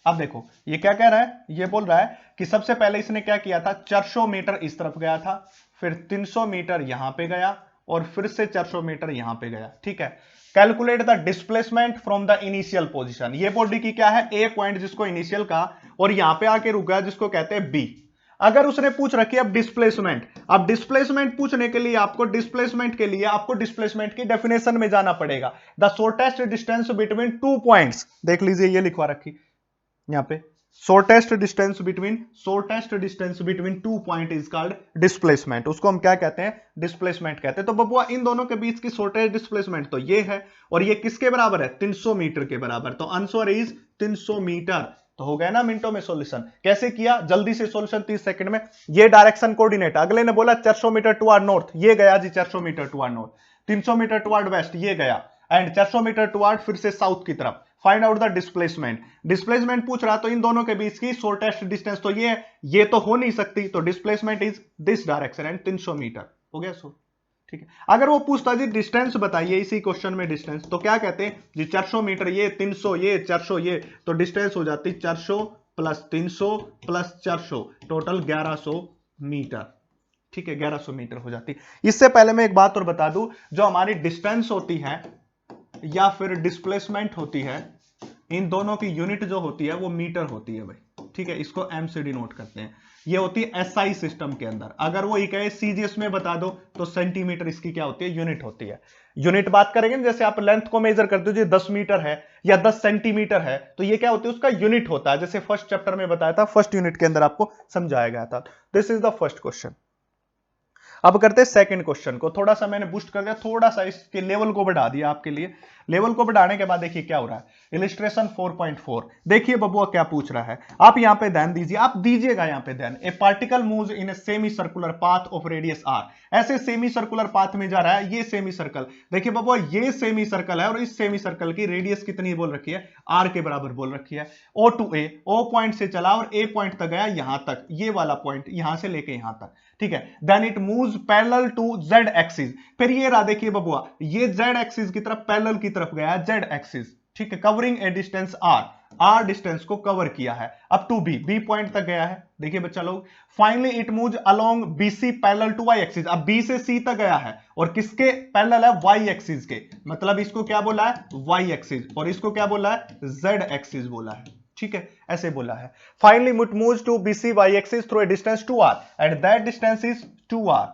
अब देखो ये क्या कह रहा है, ये बोल रहा है कि सबसे पहले इसने क्या किया था, 400 मीटर इस तरफ गया था, फिर 300 मीटर यहां पे गया, और फिर से 400 मीटर यहां पे गया, ठीक है। Calculate the displacement from the initial position, ये बॉडी की क्या है, ए पॉइंट जिसको इनिशियल का, और यहां पे आके रुक गया जिसको कहते हैं बी। अगर उसने पूछ रखी अब डिस्प्लेसमेंट, अब डिस्प्लेसमेंट पूछने के लिए आपको डिस्प्लेसमेंट की डेफिनेशन में जाना पड़ेगा। The shortest distance between 2 points, देख लीजिए ये लिखवा रखी यहां पे, shortest distance between 2 point is called displacement, उसको हम क्या कहते हैं, डिस्प्लेसमेंट कहते हैं। तो बबुआ इन दोनों के बीच की शॉर्टेस्ट डिस्प्लेसमेंट तो ये है, और ये किसके बराबर है, 300 मीटर के बराबर, तो आंसर इज 300 मीटर। तो हो गया ना मिनटों में सॉल्यूशन। कैसे किया, जल्दी से सॉल्यूशन 30 सेकंड में। ये डायरेक्शन कोऑर्डिनेट, अगले ने बोला 400 मीटर टुवर्ड नॉर्थ, ये गया जी 400 metre toward north, 300 metre toward west, ये गया, एंड 400 मीटर टुवर्ड फिर से साउथ की तरफ। फाइंड आउट द डिस्प्लेसमेंट पूछ रहा, तो इन दोनों के बीच की शॉर्टेस्ट डिस्टेंस तो ये तो हो नहीं सकती, तो displacement is this direction and 300 metre हो गया सो, ठीक है। अगर वो पूछता जी डिस्टेंस बताइए इसी क्वेश्चन में डिस्टेंस, तो क्या कहते हैं जी 400 मीटर ये, 300 ये, 400 ये, तो डिस्टेंस हो जाती 400 प्लस 300 प्लस 400, टोटल 1100 मीटर, ठीक है, 1100 मीटर हो जाती। इससे पहले मैं एक बात और बता दूं, जो हमारी डिस्टेंस होती है या फिर डिस्प्लेसमेंट होती है, इन दोनों की यूनिट जो होती है वो मीटर होती है भाई, ठीक है, इसको एम से डिनोट करते हैं। ये होती है एसआई सिस्टम के अंदर। अगर वो ये कहे सीजीएस में बता दो तो सेंटीमीटर इसकी क्या होती है, यूनिट होती है। यूनिट बात करेंगे जैसे आप लेंथ को मेजर करते हो, जो 10 मीटर है या 10 सेंटीमीटर है, तो ये क्या होती है, उसका यूनिट होता है, जैसे फर्स्ट चैप्टर में बताया था, फर्स्ट यूनिट के अंदर आपको समझाया गया था। This is the first question. अब करते हैं सेकंड क्वेश्चन को, थोड़ा सा मैंने बूस्ट कर दिया, थोड़ा सा इसके लेवल को बढ़ा दिया आपके लिए। लेवल को बढ़ाने के बाद देखिए क्या हो रहा है, इलिस्ट्रेशन 4.4, देखिए बबुआ क्या पूछ रहा है, आप यहां पे ध्यान दीजिए, आप दीजिएगा यहां पे ध्यान। A particle moves in a semi circular path of radius R, ऐसे सेमी सर्कुलर पाथ में जा रहा है, ये सेमी सर्कल, देखिए बबुआ ये सेमी सर्कल है, और इस सेमी सर्कल की रेडियस कितनी बोल रखी है, आर के बराबर बोल रखी है। ओ टू ए, ओ पॉइंट से चला और ए पॉइंट तक गया, यहां तक, ये वाला पॉइंट यहां से लेके यहां तक, ठीक है। Then it moves parallel to Z axis, फिर ये रहा देखिए बबुआ, ये जेड एक्सिस की तरफ पैरेलल की तरफ गया है, जेड एक्सिस, ठीक है, covering a distance R distance को कवर किया है अप टू बी पॉइंट तक गया है। देखिए बच्चा लोग, finally it moves along BC parallel to Y axis, अब बी से सी तक गया है, और किसके पैरेलल है, वाई एक्सिस के, मतलब इसको क्या बोला है, वाई एक्सिस, और इसको क्या बोला है, जेड एक्सिस बोला है, ठीक है, ऐसे बोला है। Finally it moves to BC Y axis through a distance 2r and that distance is 2r।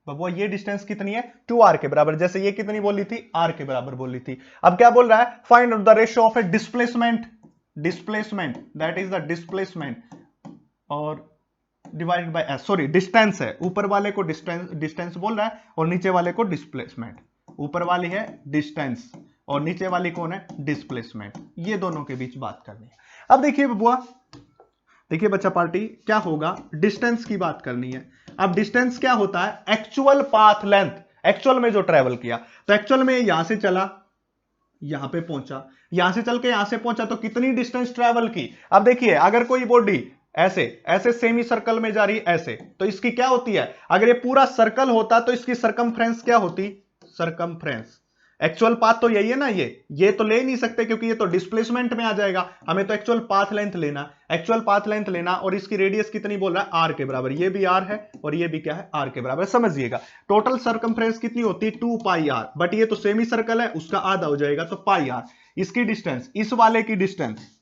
बबुआ ये डिस्टेंस कितनी है, 2r के बराबर, जैसे ये कितनी बोली थी, r के बराबर बोली थी। अब क्या बोल रहा है, find out the ratio of a displacement that is the displacement और divided by S, sorry distance है, ऊपर वाले को डिस्टेंस बोल रहा है और नीचे वाले को डिस्प्लेसमेंट, ऊपर वाली है डिस्टेंस और नीचे वाली कौन है, डिस्प्लेसमेंट, ये दोनों के बीच बात करनी है। अब देखिए बबुआ, देखिए बच्चा पार्टी, क्या होगा, डिस्टेंस की बात करनी है। अब डिस्टेंस क्या होता है, एक्चुअल पाथ लेंथ, एक्चुअल में जो ट्रेवल किया, तो एक्चुअल में यहां से चला, यहां पे पहुंचा, यहां से चल के यहां से पहुंचा, तो कितनी डिस्टेंस ट्रेवल की। अब देखिए अगर कोई बॉडी ऐसे ऐसे सेमी सर्कल में जा रही ऐसे, तो इसकी क्या होती है, अगर ये पूरा सर्कल होता तो इसकी सरकमफ्रेंस क्या होती, सरकमफ्रेंस। एक्चुअल पाथ तो यही है ना, ये तो ले नहीं सकते क्योंकि ये तो डिस्प्लेसमेंट में आ जाएगा, हमें तो एक्चुअल पाथ लेंथ लेना, एक्चुअल पाथ लेंथ लेना, और इसकी रेडियस कितनी बोल रहा है, आर के बराबर, ये भी आर है और ये भी क्या है, आर के बराबर। समझिएगा टोटल सरकमफ्रेंस कितनी होती है, 2 पाई आर, बट ये तो सेमी सर्कल है, उसका आधा हो जाएगा तो पाई आर। इसकी डिस्टेंस, इस वाले की डिस्टेंस,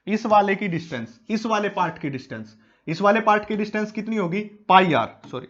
इस वाले की डिस्टेंस, इस वाले पार्ट की डिस्टेंस, इस वाले पार्ट की डिस्टेंस कितनी होगी, pi r, sorry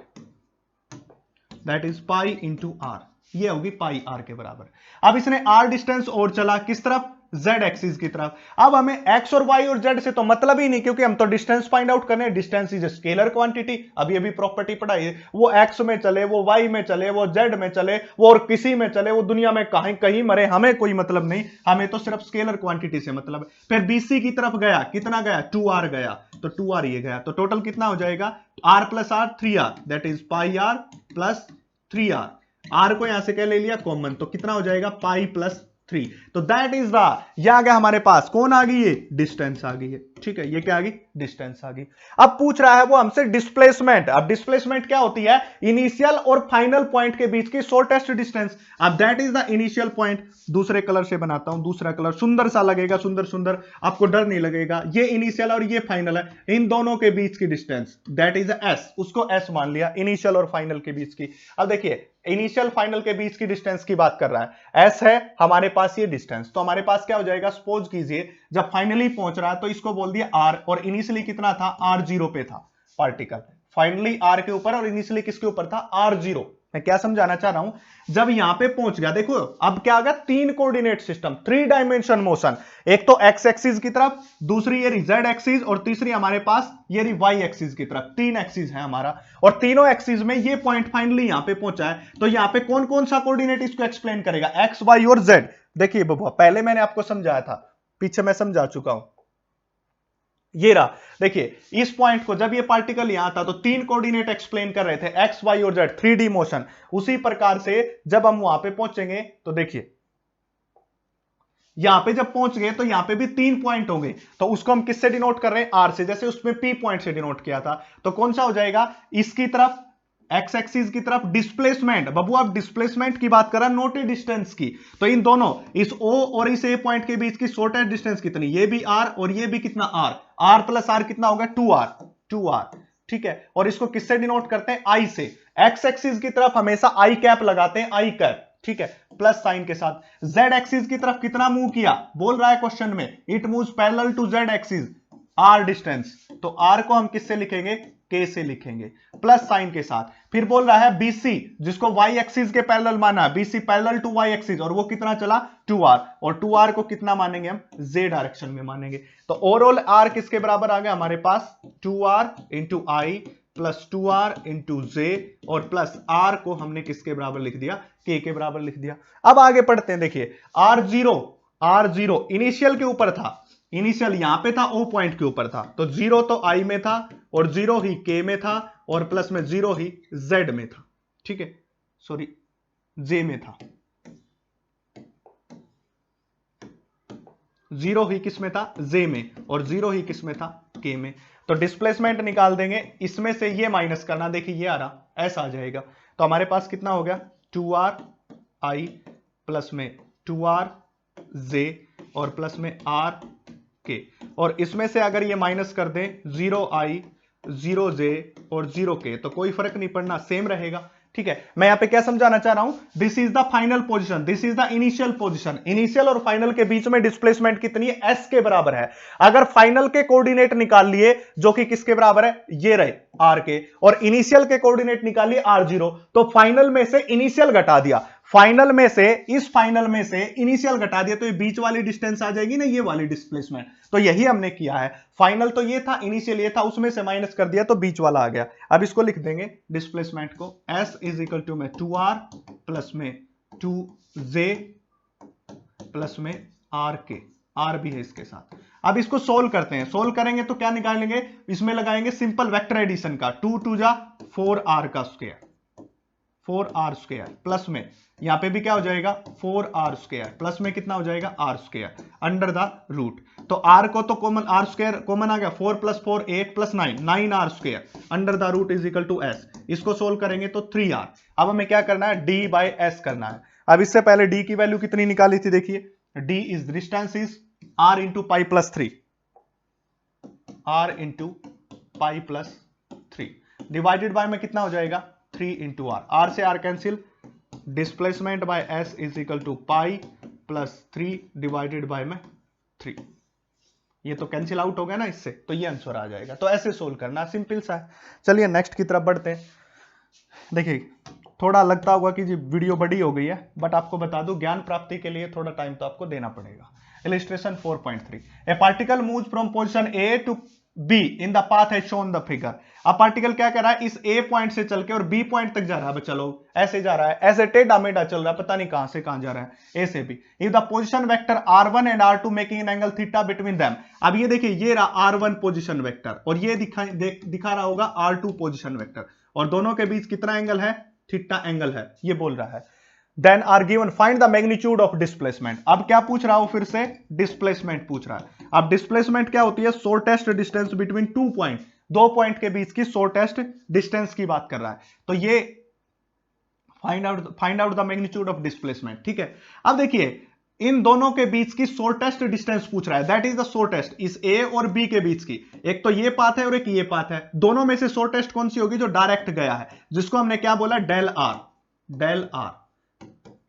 that is pi into r, ये होगी पाई आर के बराबर। अब इसने आर डिस्टेंस और चला किस तरफ, जेड एक्सिस की तरफ। अब हमें एक्स और वाई और जेड से तो मतलब ही नहीं, क्योंकि हम तो डिस्टेंस फाइंड आउट करने, डिस्टेंस इज स्केलर क्वांटिटी, अभी अभी प्रॉपर्टी पढ़ाई है, वो एक्स में चले, वो वाई में चले, वो जेड में चले, वो और किसी में चले, वो दुनिया में कहीं कहीं मरे, हमें कोई मतलब नहीं, हमें तो सिर्फ स्केलर क्वांटिटी से मतलब है। फिर बीसी की तरफ गया, कितना गया, 2r गया, तो 2r ये गया, तो टोटल कितना हो जाएगा, r plus R 3r, that is pi R plus 3r। R को यहां से क्या ले लिया कॉमन, तो कितना हो जाएगा, पाई प्लस 3। तो दैट इज द, यह आ गया हमारे पास, कौन आ गई, ये डिस्टेंस आ गई है, ठीक है, ये क्या आ गई, डिस्टेंस आ गई। अब पूछ रहा है वो हमसे डिस्प्लेसमेंट। अब डिस्प्लेसमेंट क्या होती है, इनिशियल और फाइनल पॉइंट के बीच की शॉर्टेस्ट डिस्टेंस। अब that is the initial point, दूसरे कलर से बनाता हूं, दूसरा कलर सुंदर सा लगेगा, सुंदर सुंदर, आपको डर नहीं लगेगा। ये इनिशियल और ये फाइनल है, इन दोनों के बीच की डिस्टेंस दैट इज एस, उसको एस मान लिया, इनिशियल और फाइनल के बीच की। अब देखिए इनिशियल फाइनल के बीच की डिस्टेंस की बात कर रहा है, एस है हमारे पास ये डिस्टेंस, तो हमारे पास क्या हो जाएगा, सपोज कीजिए जब फाइनली पहुंच रहा है तो इसको बोल दिया आर, और इनिशियली कितना था, आर जीरो पे था पार्टिकल, फाइनली आर के ऊपर और इनिशियली किसके ऊपर था, आर जीरो। मैं क्या समझाना चाह रहा हूं, जब यहां पे पहुंच गया, देखो अब क्या आ गया, 3 कोऑर्डिनेट सिस्टम, 3 डायमेंशन मोशन, एक तो एक्स एक्सिस की तरफ, दूसरी ये जेड एक्सिस, और तीसरी हमारे पास ये रही वाई एक्सिस की तरफ, 3 एक्सिस है हमारा, और तीनों एक्सिस में ये पॉइंट फाइनली यहां पे पहुंचा है, तो यहां पे कौन कौन सा कोऑर्डिनेट इसको एक्सप्लेन करेगा, एक्स वाई और जेड। देखिए बबुआ पहले मैंने आपको समझाया था, पीछे मैं समझा चुका हूं, ये रहा, देखिए इस पॉइंट को जब ये पार्टिकल यहां था तो 3 कोऑर्डिनेट एक्सप्लेन कर रहे थे, एक्स वाई और जेड, 3D मोशन। उसी प्रकार से जब हम वहां पे पहुंचेंगे तो देखिए यहां पे जब पहुंच गए तो यहां पे भी 3 पॉइंट होंगे, तो उसको हम किससे डिनोट कर रहे हैं, आर से, जैसे उसमें पी पॉइंट से डिनोट किया था। तो कौन सा हो जाएगा, इसकी तरफ एक्स एक्सिस की तरफ डिस्प्लेसमेंट, बबू आप डिस्प्लेसमेंट की बात कर रहा है, नोट डिस्टेंस की, तो इन दोनों इस ओ और इस ए पॉइंट के बीच की शॉर्टेस्ट डिस्टेंस कितनी, ये भी आर और ये भी कितना आर, आर प्लस आर कितना होगा, 2r, ठीक है। और इसको किससे डिनोट करते हैं, आई से, एक्स एक्सिस की तरफ हमेशा आई कैप लगाते हैं, आई कैप, ठीक है, प्लस साइन के साथ। जेड एक्सिस की तरफ कितना मूव किया, बोल रहा है क्वेश्चन में, it moves parallel to Z axis, R distance, तो आर को हम किससे लिखेंगे, के से लिखेंगे, प्लस साइन के साथ। फिर बोल रहा है बीसी, जिसको वाई एक्सिस के पैरेलल माना, BC parallel to Y axis, और वो कितना चला, 2r, और 2r को कितना मानेंगे हम, z डायरेक्शन में मानेंगे। तो ओवरऑल r किसके बराबर आ गया हमारे पास, 2r इंटू आई प्लस 2r इंटू जे, और प्लस r को हमने किसके बराबर लिख दिया, k के बराबर लिख दिया। अब आगे पढ़ते हैं, देखिए r0 इनिशियल के ऊपर था, इनिशियल यहां पे था, ओ पॉइंट के ऊपर था, तो 0 तो आई में था, और 0 ही के में था, और प्लस में 0 ही जेड में था, ठीक है, सॉरी जे में था, 0 ही किस में था, जे में, और 0 ही किस में था, के में। तो डिस्प्लेसमेंट निकाल देंगे, इसमें से ये माइनस करना, देखिए ये आ रहा, ऐसा आ जाएगा, तो हमारे पास कितना हो गया, 2r आई प्लस में 2r जे, और प्लस में r के, और इसमें से अगर ये माइनस कर दें, 0i 0j और 0k, तो कोई फर्क नहीं पड़ना, सेम रहेगा, ठीक है। मैं यहां पे क्या समझाना चाह रहा हूं, this is the final position, this is the initial position, initial और फाइनल के बीच में डिस्प्लेसमेंट कितनी है, s के बराबर है। अगर फाइनल के कोऑर्डिनेट निकाल लिए जो कि किसके बराबर है, ये रहे r के, और इनिशियल के कोऑर्डिनेट निकाल लिए r0, तो फाइनल में से इनिशियल घटा दिया, फाइनल में से, इस फाइनल में से इनिशियल घटा दिया, तो ये बीच वाली डिस्टेंस आ जाएगी ना, ये वाली डिस्प्लेसमेंट, तो यही हमने किया है। फाइनल तो ये था, इनिशियल ये था, उसमें से माइनस कर दिया तो बीच वाला आ गया। अब इसको लिख देंगे डिस्प्लेसमेंट को, s इज इक्वल टू में 2r प्लस में 2j प्लस में r के, r भी है इसके साथ। अब इसको सोल्व करते हैं, सोल्व करेंगे तो क्या निकालेंगे, इसमें लगाएंगे सिंपल वेक्टर एडिशन का, 2 2 जा 4r का स्क्वायर, 4r² प्लस में यहां पे भी क्या हो जाएगा 4r² प्लस में कितना हो जाएगा r² अंडर द रूट। तो r को तो कॉमन r² कॉमन आ गया, 4 + 4 8 + 9 9r² under the root is equal to s। इसको सोल्व करेंगे तो 3r। अब हमें क्या करना है d/s करना है। अब इससे पहले d की वैल्यू कितनी निकाली थी, देखिए d is distance is r into pi plus 3, r into pi plus 3 divided by में कितना हो जाएगा 3 इंटू r, r से r cancel, displacement by s is equal to pi plus 3 divided by में 3। ये तो कैंसिल आउट हो गया ना इससे, तो ये आंसर आ जाएगा। तो ऐसे सोल्व करना, सिंपल सा है। चलिए नेक्स्ट की तरफ बढ़ते हैं। देखिए थोड़ा लगता होगा कि जी वीडियो बड़ी हो गई है, बट आपको बता दूं ज्ञान प्राप्ति के लिए थोड़ा टाइम तो आपको देना पड़ेगा। Illustration 4.3 a particle moves from position A to B in the path as shown the figure. अब पार्टिकल क्या कर रहा है, इस ए पॉइंट से चल के और बी पॉइंट तक जा रहा है। चलो ऐसे जा रहा है, ऐसे टेढ़ा मेढ़ा चल रहा है, पता नहीं कहां से कहां जा रहा है, ए से B. If the position vector r1 and r2 making an angle theta between them. अब ये देखिए ये रहा r1 पोजीशन वेक्टर और ये दिखा रहा होगा r2 पोजीशन वेक्टर, और दोनों के बीच कितना एंगल है, थीटा एंगल है, ये बोल रहा है। Then are given find the magnitude of displacement. अब क्या पूछ रहा हूं, फिर से डिस्प्लेसमेंट पूछ रहा है। अब डिस्प्लेसमेंट क्या होती है, शॉर्टेस्ट डिस्टेंस बिटवीन 2 पॉइंट, दो पॉइंट के बीच की शॉर्टेस्ट डिस्टेंस की बात कर रहा है। तो ये find out the magnitude of displacement, ठीक है। अब देखिए इन दोनों के बीच की शॉर्टेस्ट डिस्टेंस पूछ रहा है, दैट इज द शॉर्टेस्ट इस ए और बी के बीच की। एक तो ये पाथ है और एक ये पाथ है, दोनों में से शॉर्टेस्ट कौन सी होगी, जो डायरेक्ट गया है, जिसको हमने क्या बोला डेल आर,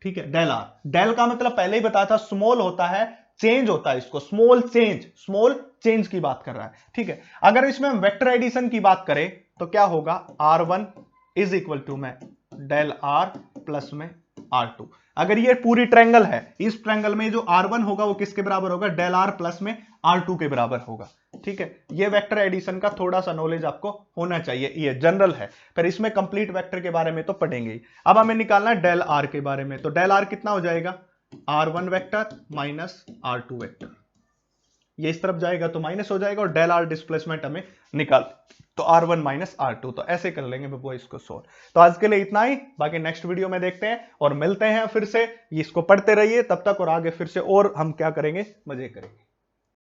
ठीक है। डेल आर, डेल का मतलब पहले ही बताया था स्मॉल होता है, चेंज होता है, इसको स्मॉल चेंज की बात कर रहा है, ठीक है। अगर इसमें हम वेक्टर एडिशन की बात करें तो क्या होगा, r1 इज इक्वल टू में डेल आर प्लस में r2। अगर ये पूरी ट्रायंगल है, इस ट्रायंगल में जो r1 होगा वो किसके बराबर होगा, डेल आर प्लस में r2 के बराबर होगा, ठीक है। ये वेक्टर एडिशन का थोड़ा सा नॉलेज आपको होना चाहिए, ये जनरल है, फिर इसमें कंप्लीट वेक्टर के बारे में तो पढ़ेंगे ही। अब हमें निकालना है डेल आर के बारे में, तो डेल आर कितना हो जाएगा, r1 vector minus r2 vector, ये इस तरफ जाएगा तो माइनस हो जाएगा, और डेल आर डिस्प्लेसमेंट हमें निकाल, तो r1 माइनस r2, तो ऐसे कर लेंगे बबुआ इसको सोल्व। तो आज के लिए इतना ही, बाकी नेक्स्ट वीडियो में देखते हैं और मिलते हैं फिर से। इसको पढ़ते रहिए तब तक, और आगे फिर से और हम क्या करेंगे, मजे करेंगे।